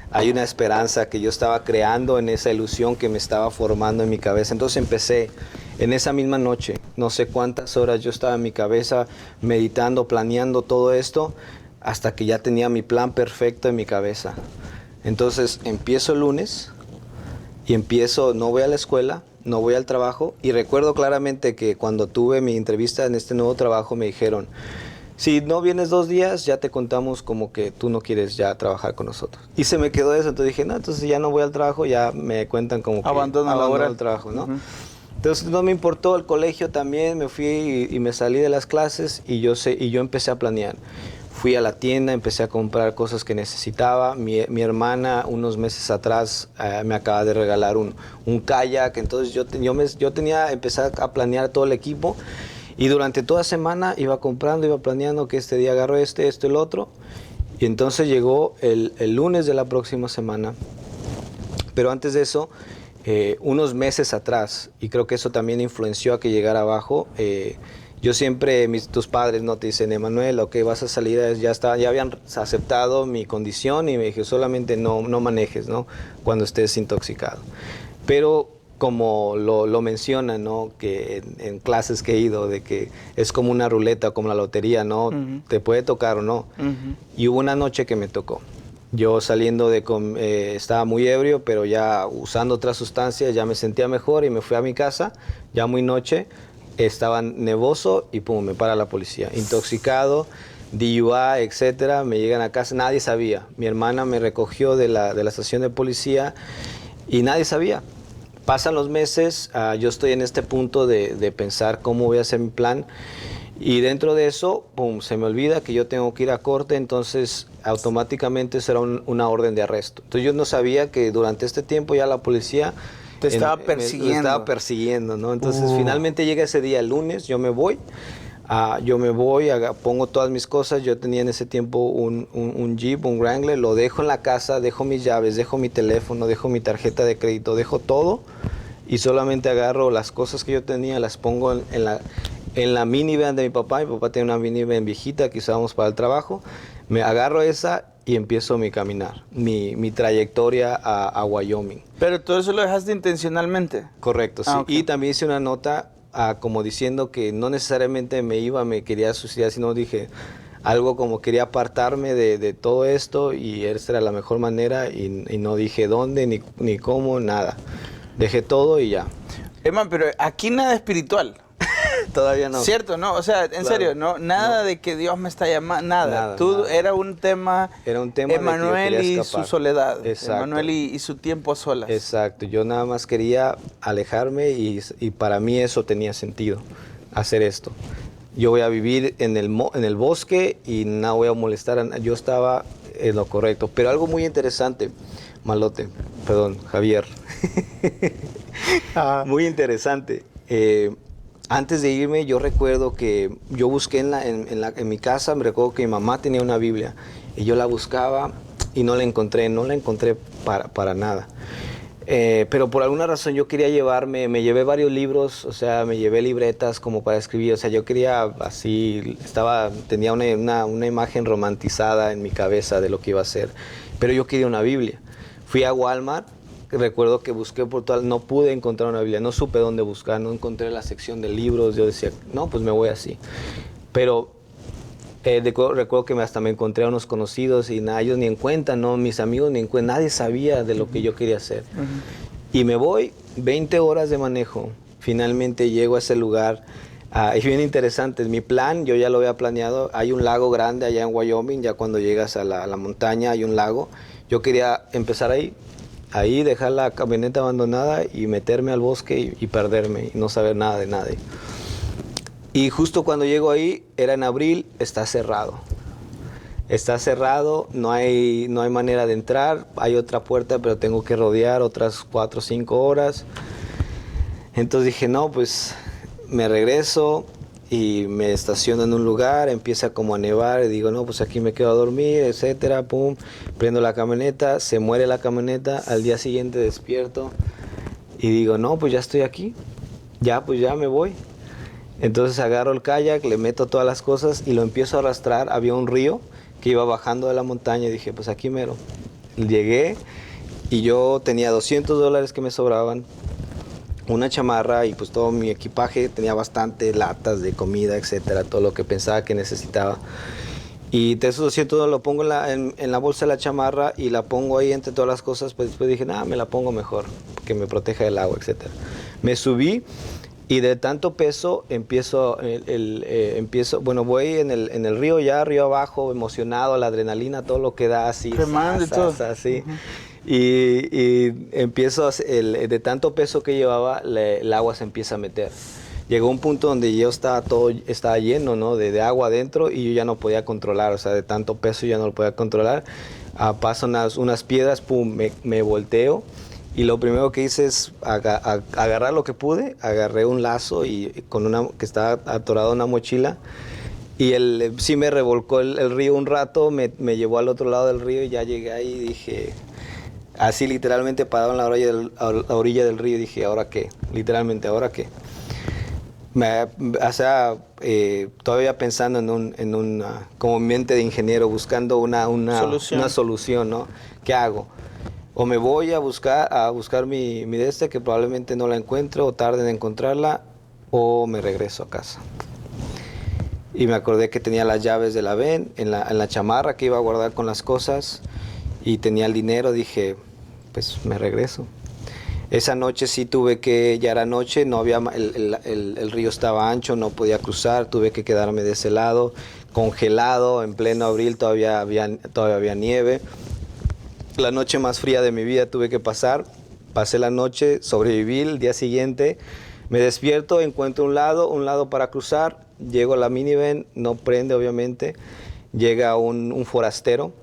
Hay una esperanza que yo estaba creando en esa ilusión que me estaba formando en mi cabeza. Entonces empecé en esa misma noche, no sé cuántas horas yo estaba en mi cabeza meditando, planeando todo esto, hasta que ya tenía mi plan perfecto en mi cabeza. Entonces empiezo el lunes y no voy a la escuela, no voy al trabajo, y recuerdo claramente que cuando tuve mi entrevista en este nuevo trabajo me dijeron, si no vienes 2 días, ya te contamos como que tú no quieres ya trabajar con nosotros. Y se me quedó eso, entonces dije, no, entonces ya no voy al trabajo, ya me cuentan como que abandono el trabajo, ¿no? Entonces no me importó el colegio también, me fui y me salí de las clases y yo empecé a planear. Fui a la tienda, empecé a comprar cosas que necesitaba. Mi hermana unos meses atrás me acaba de regalar un kayak, entonces empecé a planear todo el equipo. Y durante toda semana iba comprando, iba planeando que este día agarro esto, el otro. Y entonces llegó el lunes de la próxima semana. Pero antes de eso, unos meses atrás, y creo que eso también influenció a que llegara abajo, yo siempre, tus padres no te dicen, Emanuel, ok, vas a salir, ya habían aceptado mi condición y me dije, solamente no manejes, ¿no? Cuando estés intoxicado. Pero como lo mencionan, ¿no? Que en clases que he ido, de que es como una ruleta, como la lotería, ¿no? Te puede tocar o no. Y hubo una noche que me tocó. Yo saliendo estaba muy ebrio, pero ya usando otras sustancias ya me sentía mejor y me fui a mi casa, ya muy noche. Estaba nevoso y pum, me para la policía. Intoxicado, DUI, etcétera. Me llegan a casa, nadie sabía. Mi hermana me recogió de la estación de policía y nadie sabía. Pasan los meses, yo estoy en este punto de pensar cómo voy a hacer mi plan. Y dentro de eso, pum, se me olvida que yo tengo que ir a corte, entonces automáticamente será una orden de arresto. Entonces yo no sabía que durante este tiempo ya la policía te estaba persiguiendo. ¿no? Entonces finalmente llega ese día, el lunes, yo me voy, pongo todas mis cosas. Yo tenía en ese tiempo un Jeep, un Wrangler, lo dejo en la casa, dejo mis llaves, dejo mi teléfono, dejo mi tarjeta de crédito, dejo todo y solamente agarro las cosas que yo tenía, las pongo en la minivan de mi papá. Mi papá tiene una minivan viejita que usábamos para el trabajo. Me agarro esa y empiezo mi caminar, mi trayectoria a Wyoming. ¿Pero todo eso lo dejaste intencionalmente? Correcto, sí. Okay. Y también hice una nota como diciendo que no necesariamente me quería suicidar, sino dije algo como quería apartarme de todo esto y esta era la mejor manera y no dije dónde, ni cómo, nada. Dejé todo y ya. Eman, pero aquí nada espiritual. Todavía no. Cierto, ¿no? O sea, en serio, nada de que Dios me está llamando, nada. Era un tema Emanuel y su soledad. Exacto. Emanuel y su tiempo a solas. Exacto. Yo nada más quería alejarme y para mí eso tenía sentido, hacer esto. Yo voy a vivir en el bosque y no voy a molestar yo estaba en lo correcto. Pero algo muy interesante, Javier. Muy interesante. Antes de irme, yo recuerdo que yo busqué en mi casa, me recuerdo que mi mamá tenía una Biblia y yo la buscaba y no la encontré para nada. Pero por alguna razón yo quería me llevé varios libros, o sea, me llevé libretas como para escribir, o sea, yo quería así, tenía una imagen romantizada en mi cabeza de lo que iba a hacer, pero yo quería una Biblia. Fui a Walmart. Recuerdo que busqué por no pude encontrar una Biblia, no supe dónde buscar, no encontré la sección de libros. Yo decía, no, pues me voy así. Pero recuerdo que hasta me encontré a unos conocidos y ellos ni en cuenta, ¿no? Mis amigos ni en cuenta, nadie sabía de lo que yo quería hacer. Y me voy 20 horas de manejo. Finalmente llego a ese lugar. Es bien interesante. Mi plan, yo ya lo había planeado. Hay un lago grande allá en Wyoming. Ya cuando llegas a la montaña hay un lago. Yo quería empezar ahí, dejar la camioneta abandonada y meterme al bosque y perderme y no saber nada de nadie. Y justo cuando llego ahí, era en abril, está cerrado. Está cerrado, no hay manera de entrar. Hay otra puerta, pero tengo que rodear otras 4 o 5 horas. Entonces dije, no, pues me regreso y me estaciono en un lugar, empieza como a nevar y digo, no, pues aquí me quedo a dormir, etcétera, pum, prendo la camioneta, se muere la camioneta, al día siguiente despierto y digo, no, pues ya estoy aquí, pues ya me voy. Entonces agarro el kayak, le meto todas las cosas y lo empiezo a arrastrar. Había un río que iba bajando de la montaña y dije, pues aquí mero. Llegué y yo tenía $200 que me sobraban, una chamarra y pues todo mi equipaje, tenía bastante latas de comida, etcétera, todo lo que pensaba que necesitaba. Y de esos $200 lo pongo en la bolsa de la chamarra y la pongo ahí entre todas las cosas, pues después dije, me la pongo mejor, que me proteja del agua, etcétera. Me subí y de tanto peso voy en el río ya, río abajo, emocionado, la adrenalina, todo lo que da así. Remando y todo. Así. Y empiezo, de tanto peso que llevaba, el agua se empieza a meter. Llegó un punto donde yo estaba lleno, ¿no? de agua adentro y yo ya no podía controlar, o sea, de tanto peso ya no lo podía controlar. Pasan unas piedras, pum, me volteo y lo primero que hice es agarrar lo que pude, agarré un lazo y que estaba atorado en una mochila y sí me revolcó el río un rato, me llevó al otro lado del río y ya llegué ahí y dije... Así literalmente parado en la orilla del río, dije, ¿ahora qué? Literalmente, ¿ahora qué? Todavía pensando en una como mente de ingeniero, buscando una solución, ¿no? ¿Qué hago? O me voy a buscar mi que probablemente no la encuentro o tarde en encontrarla, o me regreso a casa. Y me acordé que tenía las llaves de la van en la chamarra que iba a guardar con las cosas y tenía el dinero, dije, pues me regreso. Esa noche sí ya era noche, no había, el río estaba ancho, no podía cruzar, tuve que quedarme de ese lado, congelado, en pleno abril todavía había nieve. La noche más fría de mi vida tuve que pasé la noche, sobreviví. El día siguiente me despierto, encuentro un lado para cruzar, llego a la minivan, no prende obviamente, llega un forastero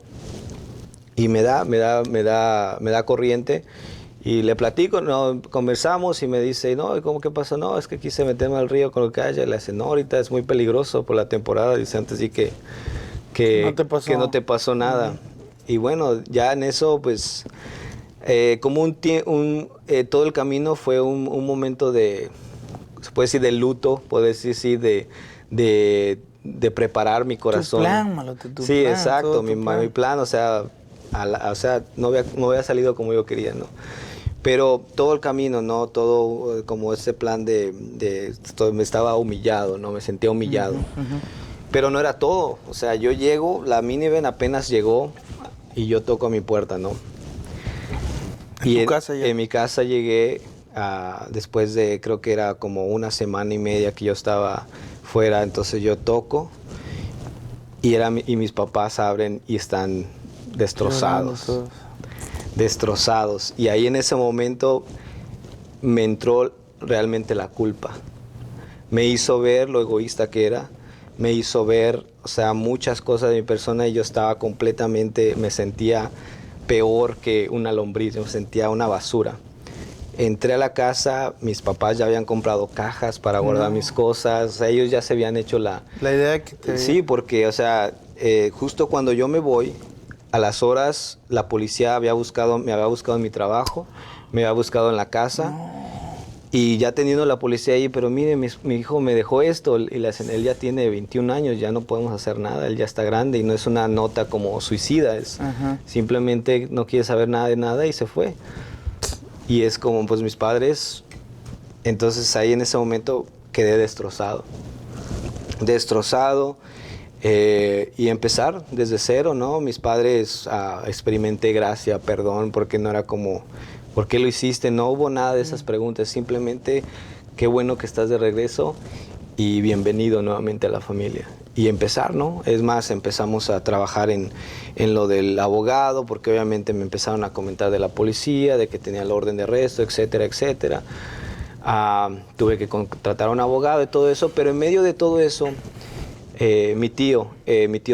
y me da corriente y le platico, conversamos y me dice, no, ¿cómo que pasó? No, es que quise meterme al río con el kayak. Le dice, no, ahorita es muy peligroso por la temporada, dice, antes sí que no te pasó nada. Y bueno, ya en eso, pues, como todo el camino fue un momento se puede decir de luto, puede decir sí, de preparar mi corazón. Tu plan, Malote, tu sí, plan, exacto, mi plan, o sea, no había salido como yo quería, ¿no? Pero todo el camino, ¿no? Todo como ese plan me estaba humillado, ¿no? Me sentía humillado. Pero no era todo, o sea, yo llego, la minivan apenas llegó y yo toco a mi puerta, ¿no? En mi casa llegué después de, creo que era como 1 semana y media que yo estaba fuera, entonces yo toco y mis papás abren y están destrozados. Y ahí en ese momento me entró realmente la culpa. Me hizo ver lo egoísta que era, me hizo ver, o sea, muchas cosas de mi persona y yo estaba me sentía peor que una lombriz, me sentía una basura. Entré a la casa, mis papás ya habían comprado cajas para guardar mis cosas, o sea, ellos ya se habían hecho la idea que Sí, porque, o sea, justo cuando yo me voy, a las horas la policía me había buscado en mi trabajo, me había buscado en la casa. Y ya teniendo la policía ahí, pero mire, mi hijo me dejó esto, y él ya tiene 21 años, ya no podemos hacer nada, él ya está grande y no es una nota como suicida, simplemente no quiere saber nada de nada y se fue. Y es como, pues mis padres, entonces ahí en ese momento quedé destrozado. Y empezar desde cero, ¿no? Mis padres experimenté gracia, perdón, porque no era como ¿por qué lo hiciste? No hubo nada de esas preguntas, simplemente qué bueno que estás de regreso y bienvenido nuevamente a la familia. Y empezar, ¿no? Es más, empezamos a trabajar en lo del abogado, porque obviamente me empezaron a comentar de la policía, de que tenía el orden de arresto, etcétera, etcétera. Tuve que contratar a un abogado y todo eso, pero en medio de todo eso, mi tío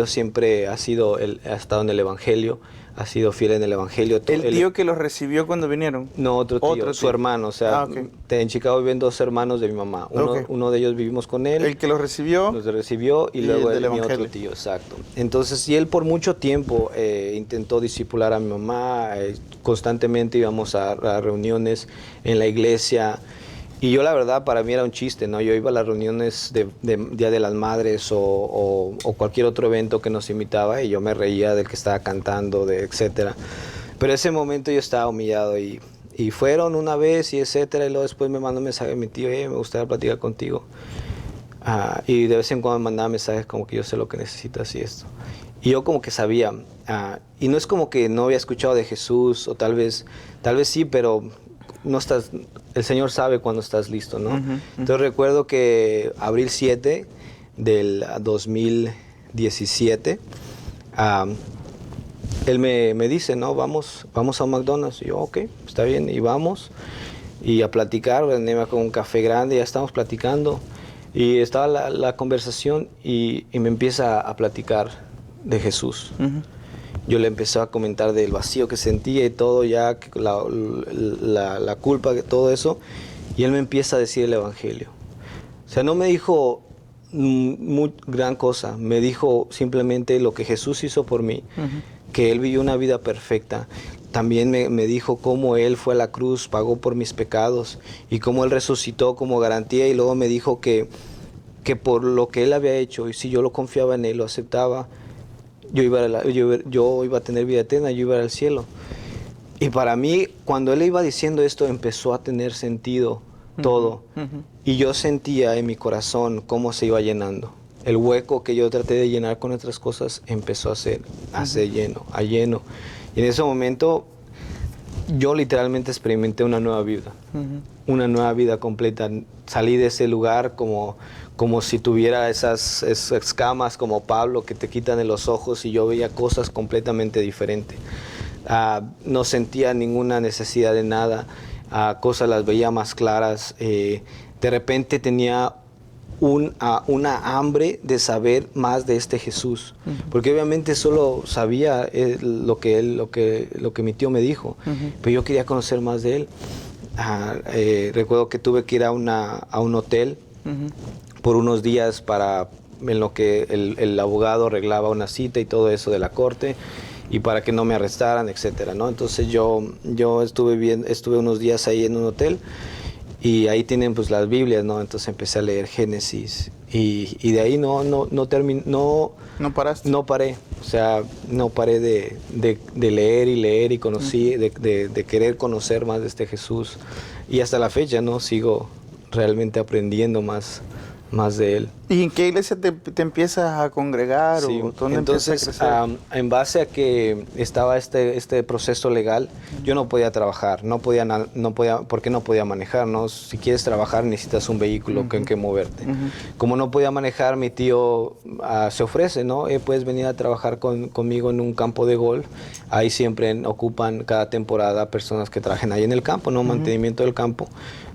siempre ha estado en el Evangelio, ha sido fiel en el Evangelio. ¿El tío que los recibió cuando vinieron? No, otro tío, su hermano. O sea, okay. En Chicago viven 2 hermanos de mi mamá. Uno de ellos vivimos con él. ¿El que los recibió? Los recibió y luego mi otro tío, exacto. Entonces, y él por mucho tiempo intentó discipular a mi mamá. Constantemente íbamos a reuniones en la iglesia. Y yo, la verdad, para mí era un chiste, ¿no? Yo iba a las reuniones de Día de las Madres o cualquier otro evento que nos invitaba y yo me reía del que estaba cantando, etcétera. Pero ese momento yo estaba humillado y fueron una vez y etcétera. Y luego después me mandó un mensaje a mi tío, me gustaría platicar contigo. Y de vez en cuando me mandaba mensajes como que yo sé lo que necesitas y esto. Y yo como que sabía. Y no es como que no había escuchado de Jesús o tal vez sí, pero... no estás, el Señor sabe cuando estás listo, ¿no? Entonces recuerdo que abril 7 del 2017, él me dice, no, vamos a un McDonald's. Y yo, ok, está bien, y vamos. Y a platicar, venía con un café grande, ya estábamos platicando. Y estaba la conversación y me empieza a platicar de Jesús. Yo le empecé a comentar del vacío que sentía y todo, ya la culpa, todo eso. Y él me empieza a decir el Evangelio. O sea, no me dijo gran cosa, me dijo simplemente lo que Jesús hizo por mí, que Él vivió una vida perfecta. También me dijo cómo Él fue a la cruz, pagó por mis pecados y cómo Él resucitó como garantía. Y luego me dijo que por lo que Él había hecho, y si yo lo confiaba en Él, lo aceptaba, yo iba a tener vida eterna, yo iba al cielo. Y para mí, cuando él iba diciendo esto, empezó a tener sentido todo. Y yo sentía en mi corazón cómo se iba llenando. El hueco que yo traté de llenar con otras cosas empezó a ser lleno. Y en ese momento, yo literalmente experimenté una nueva vida. Una nueva vida completa. Salí de ese lugar como si tuviera esas escamas como Pablo que te quitan de los ojos, y yo veía cosas completamente diferentes. No sentía ninguna necesidad de nada, cosas las veía más claras. De repente tenía una hambre de saber más de este Jesús, porque obviamente solo sabía lo que mi tío me dijo, pero yo quería conocer más de él. Recuerdo que tuve que ir a un hotel por unos días en lo que el abogado arreglaba una cita y todo eso de la corte, y para que no me arrestaran, etcétera, ¿no? Entonces yo estuve unos días ahí en un hotel, y ahí tienen pues las Biblias, ¿no? Entonces empecé a leer Génesis, y de ahí ¿No paraste? No paré, o sea, no paré de leer y conocí, de querer conocer más de este Jesús, y hasta la fecha, ¿no? Sigo realmente aprendiendo más de él. ¿Y en qué iglesia te empiezas a congregar? Sí, ¿O dónde entonces, en base a que estaba este proceso legal, yo no podía trabajar, porque no podía manejar, ¿no? Si quieres trabajar necesitas un vehículo en que moverte. Como no podía manejar, mi tío se ofrece, ¿no? Puedes venir a trabajar conmigo en un campo de golf. Ahí siempre ocupan cada temporada personas que trabajen ahí en el campo, ¿no? Mantenimiento del campo.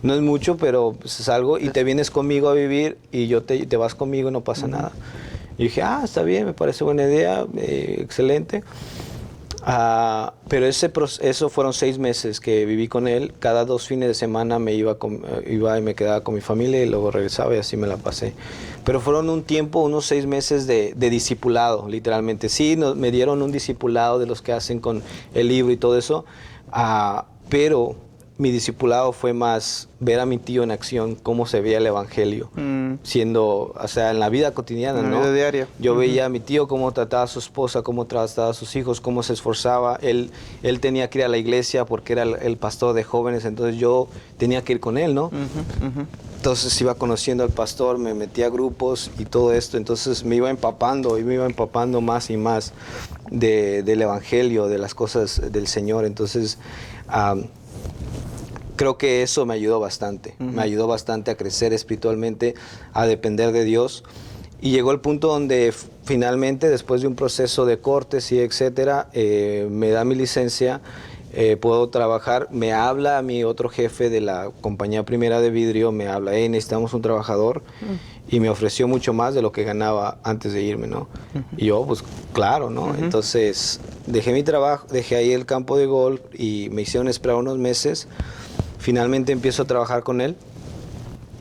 No es mucho, pero pues es algo, y te vienes conmigo a vivir y te vas conmigo, no pasa nada. Y dije, está bien, me parece buena idea, excelente. Pero eso fueron 6 meses que viví con él. Cada 2 fines de semana me iba y me quedaba con mi familia, y luego regresaba, y así me la pasé. Pero fueron unos 6 meses de discipulado, literalmente. Sí, me dieron un discipulado de los que hacen con el libro y todo eso, pero mi discipulado fue más ver a mi tío en acción, cómo se veía el Evangelio, siendo, o sea, en la vida cotidiana, en la vida diaria. Yo veía a mi tío cómo trataba a su esposa, cómo trataba a sus hijos, cómo se esforzaba. Él tenía que ir a la iglesia porque era el pastor de jóvenes, entonces yo tenía que ir con él, ¿no? Entonces iba conociendo al pastor, me metía a grupos y todo esto, entonces me iba empapando más y más del Evangelio, de las cosas del Señor. Entonces creo que eso me ayudó bastante. Me ayudó bastante a crecer espiritualmente, a depender de Dios. Y llegó el punto donde finalmente, después de un proceso de cortes y etcétera, me da mi licencia, puedo trabajar. Me habla a mi otro jefe de la compañía primera de vidrio, me habla, necesitamos un trabajador. Y me ofreció mucho más de lo que ganaba antes de irme, ¿no? Y yo, pues, claro, ¿no? Entonces, dejé mi trabajo, dejé ahí el campo de golf y me hicieron esperar unos meses. Finalmente empiezo a trabajar con él.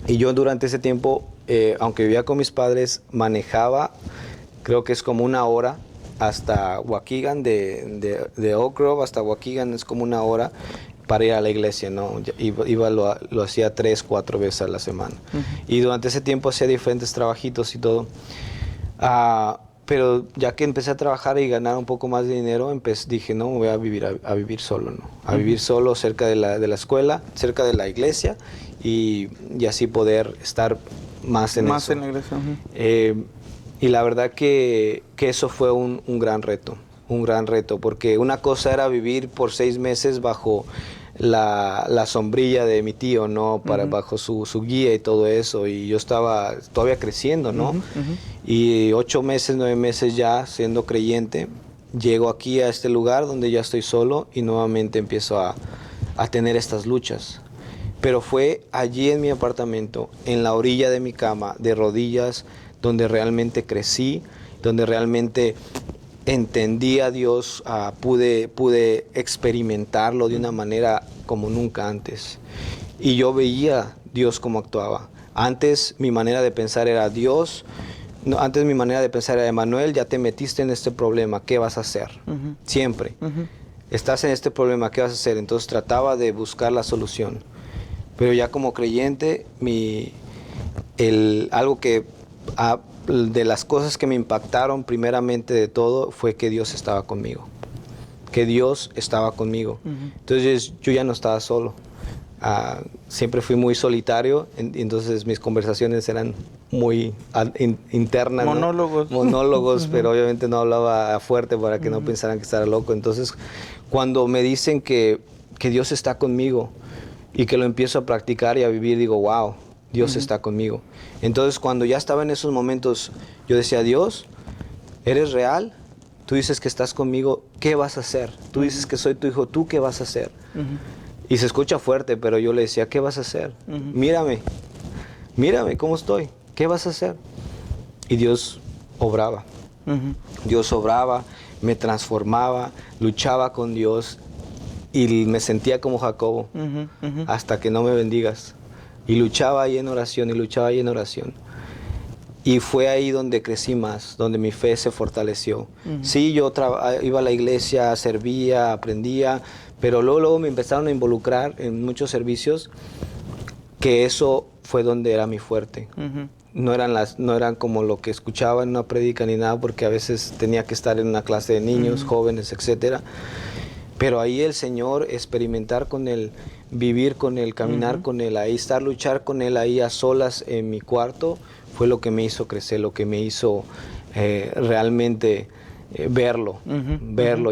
Y yo durante ese tiempo, aunque vivía con mis padres, manejaba, creo que es como 1 hora, hasta Waukegan, de Oak Grove hasta Waukegan es como 1 hora para ir a la iglesia, ¿no? Lo hacía 3, 4 veces a la semana. Y durante ese tiempo hacía diferentes trabajitos y todo. Pero ya que empecé a trabajar y ganar un poco más de dinero, dije, no, voy a vivir solo, ¿no? A vivir solo cerca de la escuela, cerca de la iglesia y así poder estar más en eso. En la iglesia. Y la verdad que eso fue un gran reto, porque una cosa era vivir por 6 meses bajo la sombrilla de mi tío, ¿no? Bajo su guía y todo eso, y yo estaba todavía creciendo, ¿no? Y 8 meses, 9 meses ya siendo creyente, llego aquí a este lugar donde ya estoy solo y nuevamente empiezo a tener estas luchas. Pero fue allí en mi apartamento, en la orilla de mi cama, de rodillas, donde realmente crecí, donde realmente entendí a Dios, pude experimentarlo de una manera como nunca antes. Y yo veía Dios cómo actuaba. Antes mi manera de pensar era Dios, antes mi manera de pensar era Emanuel, ya te metiste en este problema, ¿qué vas a hacer? Siempre. Estás en este problema, ¿qué vas a hacer? Entonces trataba de buscar la solución. Pero ya como creyente, algo que de las cosas que me impactaron primeramente de todo fue que Dios estaba conmigo. Que Dios estaba conmigo. Entonces yo ya no estaba solo. Siempre fui muy solitario, entonces mis conversaciones eran muy internas. Monólogos. ¿no? Monólogos, pero obviamente no hablaba fuerte para que no pensaran que estaba loco. Entonces cuando me dicen que Dios está conmigo y que lo empiezo a practicar y a vivir, digo, wow, Dios está conmigo. Entonces cuando ya estaba en esos momentos, yo decía, Dios, ¿eres real? Tú dices que estás conmigo, ¿qué vas a hacer? Tú dices que soy tu hijo, ¿tú qué vas a hacer? Y se escucha fuerte, pero yo le decía, ¿qué vas a hacer? Mírame cómo estoy, ¿qué vas a hacer? Y Dios obraba. Dios obraba, me transformaba, luchaba con Dios y me sentía como Jacobo, hasta que no me bendigas. Y luchaba ahí en oración, Y fue ahí donde crecí más, donde mi fe se fortaleció. Sí, yo iba a la iglesia, servía, aprendía, pero luego me empezaron a involucrar en muchos servicios, que eso fue donde era mi fuerte. No eran como lo que escuchaba en una prédica ni nada, porque a veces tenía que estar en una clase de niños, jóvenes, etcétera. Pero ahí el Señor, experimentar con Él, vivir con Él, caminar con Él, ahí estar, luchar con Él ahí a solas en mi cuarto, fue lo que me hizo crecer, lo que me hizo realmente verlo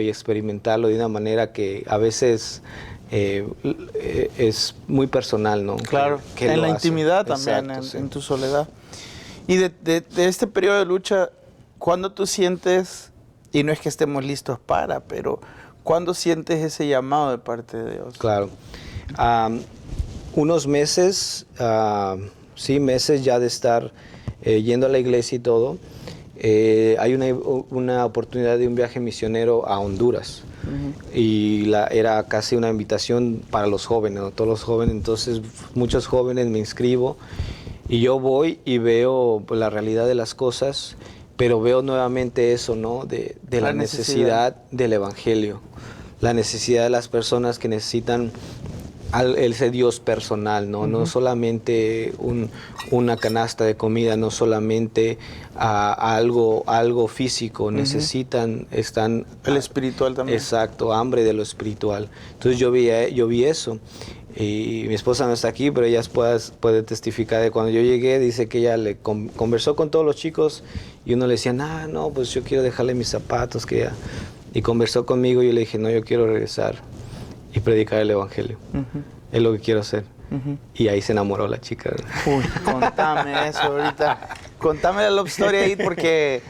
y experimentarlo de una manera que a veces es muy personal, ¿no? Claro, que en la hace. intimidad también, Exacto, sí. en tu soledad. Y de este periodo de lucha, ¿cuándo tú sientes, y no es que estemos listos pero ¿cuándo sientes ese llamado de parte de Dios? Claro. Unos meses, meses ya de estar yendo a la iglesia y todo, hay una oportunidad de un viaje misionero a Honduras. Y era casi una invitación para los jóvenes, ¿no? Todos los jóvenes, entonces muchos jóvenes me inscribo y yo voy y veo pues, la realidad de las cosas, pero veo nuevamente eso, ¿no? De la necesidad del evangelio, la necesidad de las personas que necesitan ese Dios personal, ¿no? No solamente una canasta de comida, no solamente algo físico, están... El espiritual también. Exacto, hambre de lo espiritual. Entonces yo vi eso. Y mi esposa no está aquí, pero ella puede testificar de cuando yo llegué, dice que ella le conversó con todos los chicos y uno le decía, no, pues yo quiero dejarle mis zapatos, y conversó conmigo y yo le dije, no, yo quiero regresar y predicar el evangelio. es lo que quiero hacer. Y ahí se enamoró la chica. Uy, contame eso ahorita. Contame la love story ahí porque...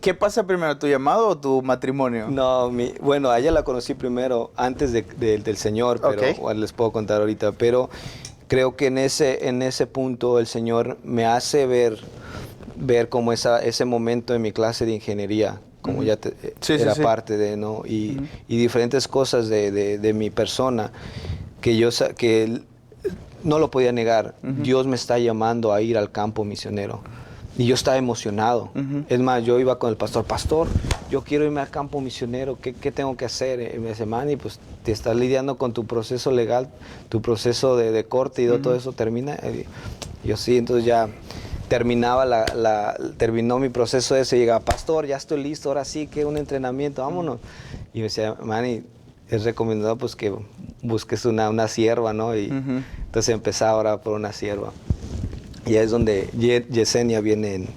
¿Qué pasa primero, tu llamado o tu matrimonio? No, bueno, a ella la conocí primero antes del Señor, pero les puedo contar ahorita. Pero creo que en ese punto el Señor me hace ver como ese momento en mi clase de ingeniería, como ya era parte de, ¿no? Y diferentes cosas de mi persona que no lo podía negar. Dios me está llamando a ir al campo misionero. Y yo estaba emocionado. Es más, yo iba con el pastor, yo quiero irme al campo misionero, ¿qué tengo que hacer? Y me dice, Manny, pues te estás lidiando con tu proceso legal, tu proceso de corte y todo eso termina. Y yo sí, entonces ya terminó mi proceso ese y llegaba, pastor, ya estoy listo, ahora sí, que un entrenamiento, vámonos. Y me decía, Manny, es recomendado pues que busques una sierva, ¿no? Y entonces empezaba ahora por una sierva. Y ahí es donde Yesenia viene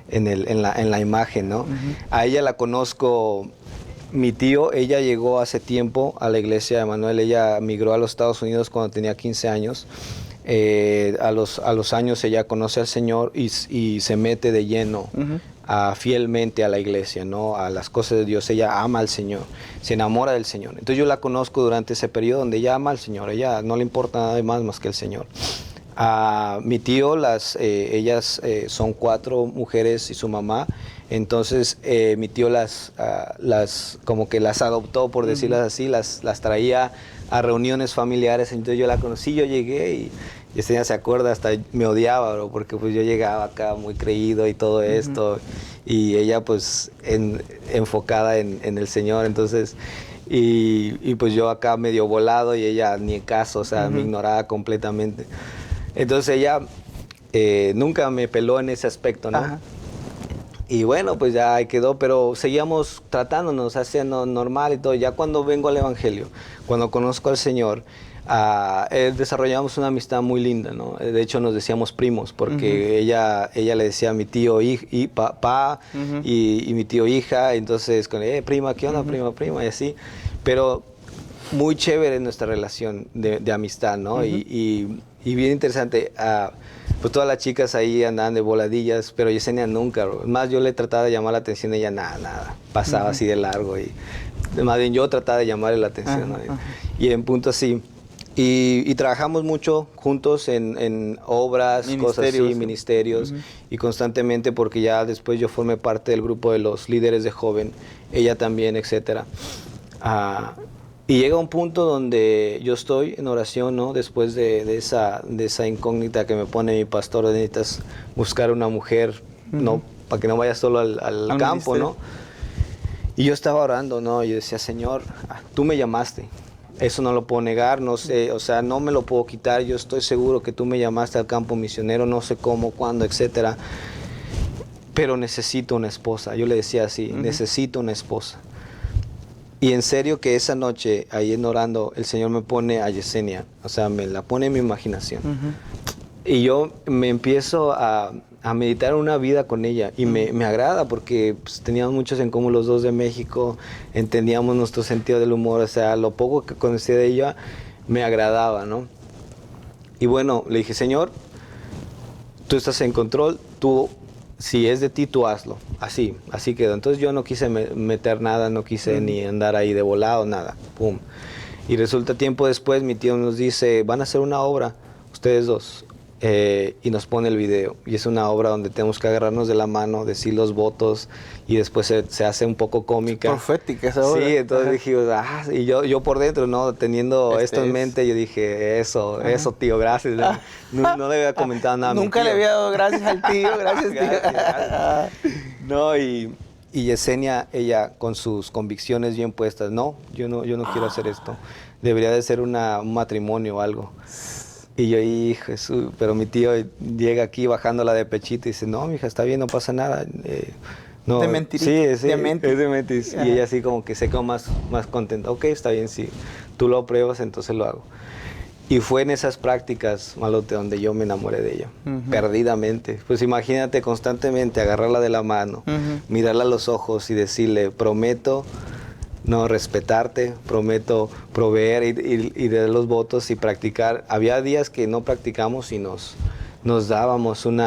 en la imagen, ¿no? A ella la conozco, mi tío, ella llegó hace tiempo a la iglesia de Emanuel, ella migró a los Estados Unidos cuando tenía 15 años. A los años ella conoce al Señor y se mete de lleno fielmente a la iglesia, ¿no? A las cosas de Dios. Ella ama al Señor, se enamora del Señor. Entonces yo la conozco durante ese periodo donde ella ama al Señor, ella no le importa nada más que el Señor. A mi tío, ellas son 4 mujeres y su mamá, entonces mi tío como que las adoptó, por decirlas así, las traía a reuniones familiares, entonces yo la conocí, yo llegué y ella se acuerda, hasta me odiaba, bro, porque pues yo llegaba acá muy creído y todo esto, y ella pues enfocada en el Señor, entonces... Y pues yo acá medio volado y ella ni en caso, o sea, me ignoraba completamente. Entonces ella nunca me peló en ese aspecto, ¿no? Y bueno, pues ya ahí quedó, pero seguíamos tratándonos, haciendo normal y todo. Ya cuando vengo al Evangelio, cuando conozco al Señor, desarrollamos una amistad muy linda, ¿no? De hecho nos decíamos primos, porque ella le decía a mi tío papá y mi tío hija, entonces con prima, ¿qué onda? Prima, y así. Pero muy chévere nuestra relación de amistad, ¿no? Y bien interesante, pues todas las chicas ahí andaban de voladillas, pero Yesenia nunca, más yo le trataba de llamar la atención y ella nada, pasaba así de largo, y más bien yo trataba de llamarle la atención, ¿no? Y en punto así, y trabajamos mucho juntos en obras, cosas así, ministerios, y constantemente, porque ya después yo formé parte del grupo de los líderes de joven, ella también, etcétera. Y llega un punto donde yo estoy en oración, ¿no? Después de esa incógnita que me pone mi pastor, necesitas buscar una mujer, ¿no? Para que no vayas solo al campo, ¿no? Y yo estaba orando, ¿no? Y yo decía, Señor, tú me llamaste. Eso no lo puedo negar, no sé, o sea, no me lo puedo quitar. Yo estoy seguro que tú me llamaste al campo misionero, no sé cómo, cuándo, etcétera. Pero necesito una esposa. Yo le decía así, necesito una esposa. Y en serio que esa noche, ahí en orando, el Señor me pone a Yesenia, o sea, me la pone en mi imaginación. Y yo me empiezo a meditar una vida con ella y me agrada porque pues, teníamos muchos en común los dos de México, entendíamos nuestro sentido del humor, o sea, lo poco que conocía de ella me agradaba, ¿no? Y bueno, le dije, Señor, tú estás en control, si es de ti, tú hazlo. Así quedó. Entonces yo no quise meter nada, no quise ni andar ahí de volado, nada. Pum. Y resulta tiempo después, mi tío nos dice, van a hacer una obra, ustedes dos. Y nos pone el video. Y es una obra donde tenemos que agarrarnos de la mano, decir los votos, y después se hace un poco cómica. Profética esa obra. Sí, entonces dijimos, y yo por dentro, ¿no? Teniendo esto en mente, yo dije, eso, tío, gracias. No le había comentado nada a mi tío. Nunca le había dado gracias al tío, gracias, tío. Gracias. No, y Yesenia, ella con sus convicciones bien puestas, no, yo no quiero hacer esto. Debería de ser un matrimonio o algo. Y yo, Jesús, pero mi tío llega aquí bajándola de pechito y dice, no, mija, está bien, no pasa nada. No, de mentirita. Sí, es de mentis. Y ella así como que se quedó más contenta. Ok, está bien, sí, tú lo apruebas, entonces lo hago. Y fue en esas prácticas, Malote, donde yo me enamoré de ella, perdidamente. Pues imagínate constantemente agarrarla de la mano, mirarla a los ojos y decirle, prometo no, respetarte, prometo proveer y dar los votos y practicar. Había días que no practicamos y nos dábamos un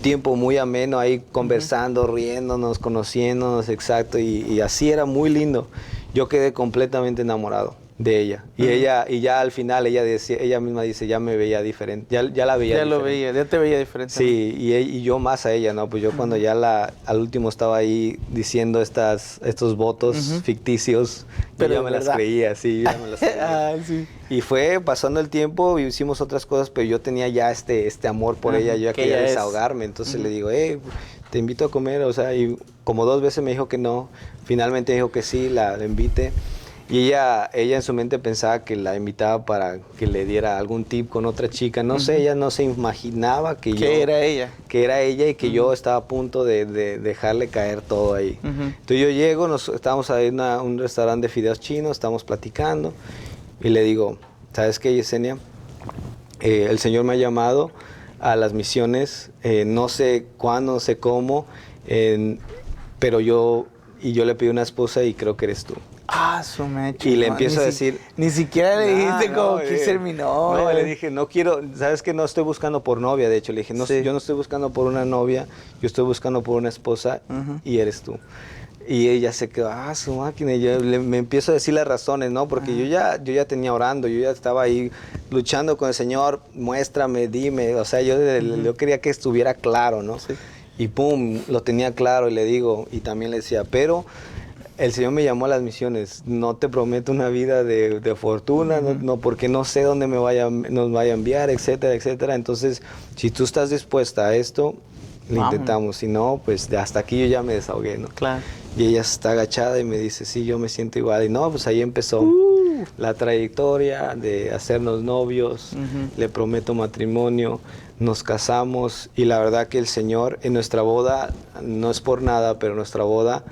tiempo muy ameno ahí conversando, riéndonos, conociéndonos, exacto, y así era muy lindo. Yo quedé completamente enamorado de ella. Y ya al final ella misma dice, ya me veía diferente, ya la veía diferente. Ya te veía diferente. Sí, y yo más a ella, ¿no? Pues yo cuando ya al último estaba ahí diciendo estos votos ficticios, pero yo ya me las creía, sí, ya me las creía. Sí. Y fue pasando el tiempo y hicimos otras cosas, pero yo tenía ya este amor por ella, yo ya quería desahogarme, entonces le digo, te invito a comer, o sea, y como 2 veces me dijo que no, finalmente dijo que sí, la invité. Y ella en su mente pensaba que la invitaba para que le diera algún tip con otra chica. No sé, ella no se imaginaba que era ella. Que era ella y que yo estaba a punto de dejarle caer todo ahí. Entonces yo llego, estábamos ahí en un restaurante de fideos chinos, estábamos platicando y le digo, ¿sabes qué, Yesenia? El Señor me ha llamado a las misiones, no sé cuándo, no sé cómo, pero yo le pedí una esposa y creo que eres tú. Su mecha. Y le empiezo a decir... Ni siquiera le dijiste como quise ser mi novia. No, le dije, no quiero... ¿Sabes qué? No estoy buscando por novia, de hecho. Le dije, yo no estoy buscando por una novia, yo estoy buscando por una esposa y eres tú. Y ella se quedó, su máquina. Y yo me empiezo a decir las razones, ¿no? Porque yo ya tenía orando, yo ya estaba ahí luchando con el Señor, muéstrame, dime. O sea, yo quería que estuviera claro, ¿no? Sí. Y pum, lo tenía claro y le digo, y también le decía, pero... El Señor me llamó a las misiones. No te prometo una vida de fortuna, no, porque no sé dónde nos vaya a enviar, etcétera, etcétera. Entonces, si tú estás dispuesta a esto, lo intentamos. Si no, pues hasta aquí yo ya me desahogué, ¿no? Claro. Y ella está agachada y me dice, sí, yo me siento igual. Y no, pues ahí empezó la trayectoria de hacernos novios. Le prometo matrimonio. Nos casamos. Y la verdad que el Señor en nuestra boda, no es por nada, pero nuestra boda...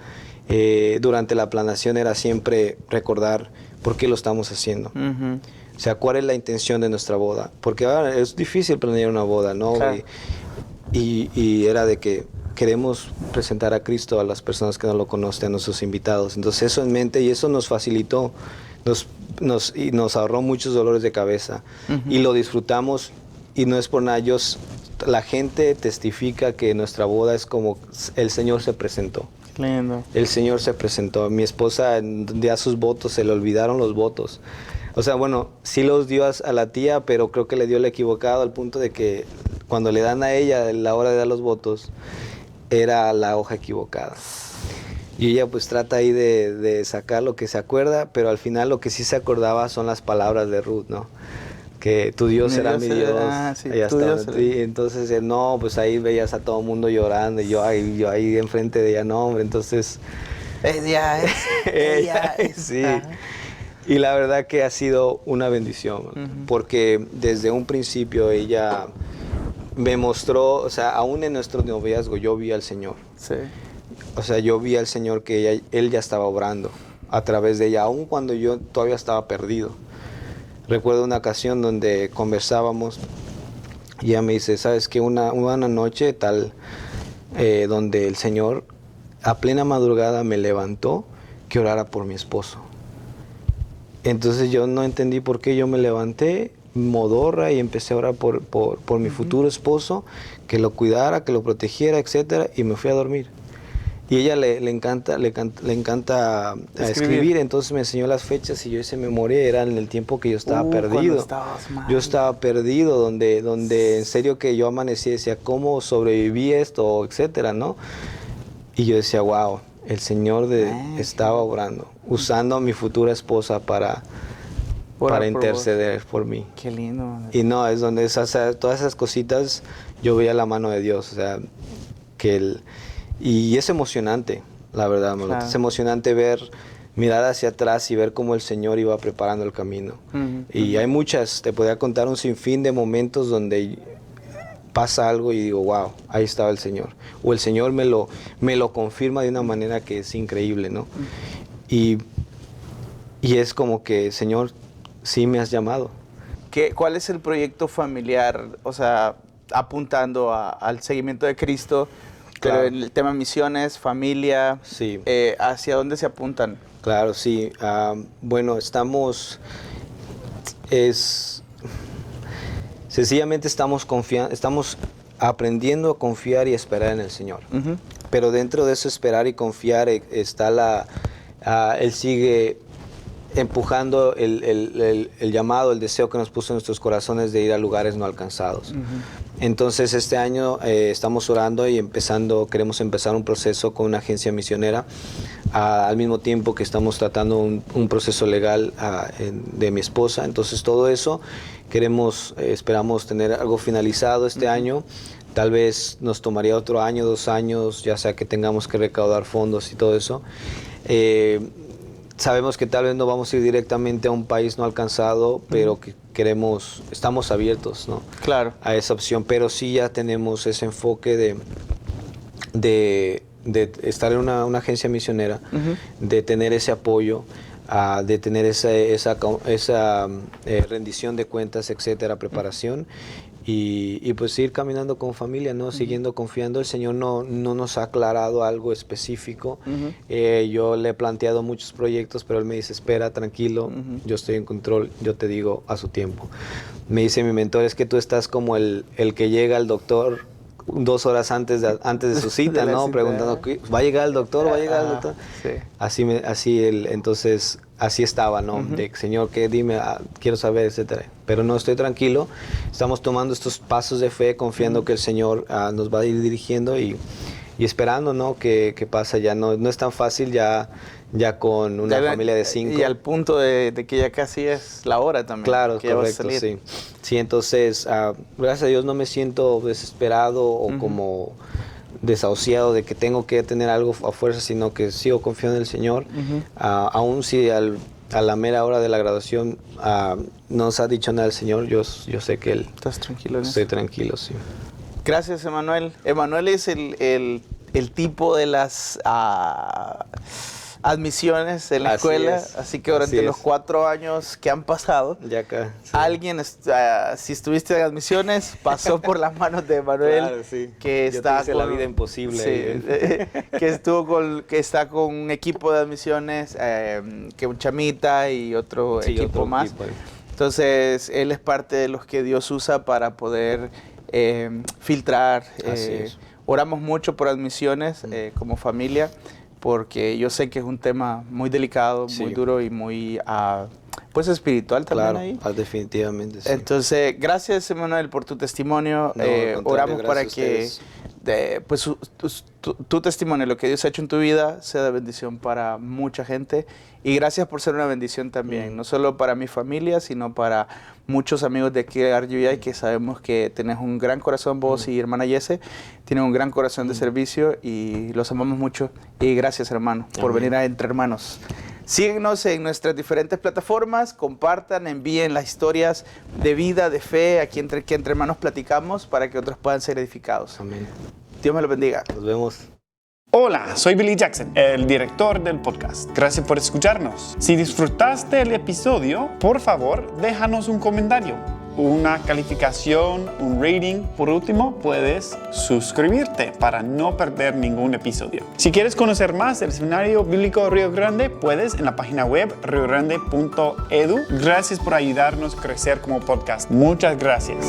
durante la planeación era siempre recordar por qué lo estamos haciendo. O sea, cuál es la intención de nuestra boda. Porque es difícil planear una boda, ¿no? Claro. Y era de que queremos presentar a Cristo a las personas que no lo conocen, a nuestros invitados. Entonces eso en mente, y eso nos facilitó, nos ahorró muchos dolores de cabeza. Y lo disfrutamos, y no es por nada. La gente testifica que nuestra boda es como el Señor se presentó. Lindo. El Señor se presentó. Mi esposa dio sus votos, se le olvidaron los votos. O sea, bueno, sí los dio a la tía, pero creo que le dio el equivocado al punto de que cuando le dan a ella la hora de dar los votos, era la hoja equivocada. Y ella pues trata ahí de sacar lo que se acuerda, pero al final lo que sí se acordaba son las palabras de Ruth, ¿no? Que tu Dios será mi Dios. Sí, tu Dios será. Entonces, no, pues ahí veías a todo el mundo llorando y yo ahí enfrente de ella, no, hombre, entonces... Ella es. Sí. Y la verdad que ha sido una bendición, porque desde un principio ella me mostró, o sea, aún en nuestro noviazgo yo vi al Señor. Sí. O sea, yo vi al Señor que Él ya estaba obrando a través de ella, aún cuando yo todavía estaba perdido. Recuerdo una ocasión donde conversábamos y ella me dice, ¿sabes qué? Una noche tal, donde el Señor a plena madrugada me levantó que orara por mi esposo. Entonces yo no entendí por qué. Yo me levanté, modorra, y empecé a orar por mi futuro esposo, que lo cuidara, que lo protegiera, etcétera, y me fui a dormir. Y ella le encanta escribir, entonces me enseñó las fechas y yo hice memoria, era en el tiempo que yo estaba perdido. Yo estaba perdido, donde en serio que yo amanecí y decía, ¿cómo sobreviví esto? Etcétera, ¿no? Y yo decía, wow, el Señor estaba obrando, usando a mi futura esposa para interceder por mí. Qué lindo. Y no, es donde todas esas cositas yo veía la mano de Dios, o sea, y es emocionante, la verdad, claro. Es emocionante mirar hacia atrás y ver cómo el Señor iba preparando el camino. Y hay te podría contar un sinfín de momentos donde pasa algo y digo, wow, ahí estaba el Señor. O el Señor me lo confirma de una manera que es increíble, ¿no? Y es como que, Señor, sí me has llamado. ¿Cuál es el proyecto familiar, o sea, apuntando al seguimiento de Cristo? Pero Claro. en el tema misiones, familia, Sí. ¿hacia dónde se apuntan? Claro, sí. Bueno, sencillamente estamos aprendiendo a confiar y esperar en el Señor. Ujú. Pero dentro de eso esperar y confiar está Él sigue empujando el llamado, el deseo que nos puso en nuestros corazones de ir a lugares no alcanzados. Entonces este año estamos orando y queremos empezar un proceso con una agencia misionera, al mismo tiempo que estamos tratando un proceso legal de mi esposa. Entonces todo eso esperamos tener algo finalizado este año. Tal vez nos tomaría otro año, 2 años, ya sea que tengamos que recaudar fondos y todo eso. Sabemos que tal vez no vamos a ir directamente a un país no alcanzado, pero que estamos abiertos, ¿no? Claro. A esa opción, pero sí ya tenemos ese enfoque de estar en una agencia misionera, de tener ese apoyo, de tener esa rendición de cuentas, etcétera, preparación. Y pues ir caminando con familia, ¿no? Siguiendo confiando. El Señor no nos ha aclarado algo específico. Yo le he planteado muchos proyectos, pero Él me dice, espera, tranquilo, yo estoy en control, yo te digo a su tiempo. Me dice mi mentor, es que tú estás como el que llega al doctor 2 horas antes de su cita, De la ¿no? cita. Preguntando, ¿va a llegar el doctor? ¿Va a llegar el doctor? Sí. Entonces, así estaba, ¿no? De, Señor, ¿qué? Dime, quiero saber, etcétera. Pero no, estoy tranquilo. Estamos tomando estos pasos de fe, confiando que el Señor nos va a ir dirigiendo y esperando, ¿no? Que pasa ya. No es tan fácil ya con una familia de 5. Y al punto de que ya casi es la hora también. Claro, que ya vas a correcto, salir. sí. Sí, entonces, gracias a Dios no me siento desesperado o como desahuciado de que tengo que tener algo a fuerza, sino que sigo confiando en el Señor. Aún si a la mera hora de la graduación no nos ha dicho nada el Señor, yo sé que Él... ¿Estás tranquilo en eso? Estoy tranquilo, sí. Gracias, Emanuel. Emanuel es el tipo de las admisiones en la Así escuela, es, así que durante así los es. 4 años que han pasado, Ya acá. Sí. alguien, si estuviste en admisiones, pasó por las manos de Emanuel, Claro, sí. que Yo está te hice la vida imposible. Sí, que está con un equipo de admisiones, que un chamita y otro Sí, equipo otro más. equipo ahí. Entonces, él es parte de los que Dios usa para poder filtrar. Así es. Oramos mucho por admisiones como familia, porque yo sé que es un tema muy delicado, Sí. muy duro y muy pues espiritual también Claro, ahí. definitivamente, sí. Entonces, gracias, Emanuel, por tu testimonio. No, al contrario, Oramos para gracias a que ustedes. pues, tu testimonio, lo que Dios ha hecho en tu vida, sea de bendición para mucha gente. Y gracias por ser una bendición también, no solo para mi familia, sino para muchos amigos de aquí de RUI, que sabemos que tenés un gran corazón vos y hermana Yese, tienen un gran corazón de servicio y los amamos mucho. Y gracias, hermano, por Amén. venir a Entre Hermanos. Síguenos en nuestras diferentes plataformas, compartan, envíen las historias de vida, de fe, aquí que entre hermanos platicamos para que otros puedan ser edificados. Amén. Dios me lo bendiga. Nos vemos. Hola, soy Billy Jackson, el director del podcast. Gracias por escucharnos. Si disfrutaste el episodio, por favor, déjanos un comentario, una calificación, un rating. Por último, puedes suscribirte para no perder ningún episodio. Si quieres conocer más del Seminario Bíblico Río Grande, puedes en la página web riogrande.edu. Gracias por ayudarnos a crecer como podcast. Muchas gracias.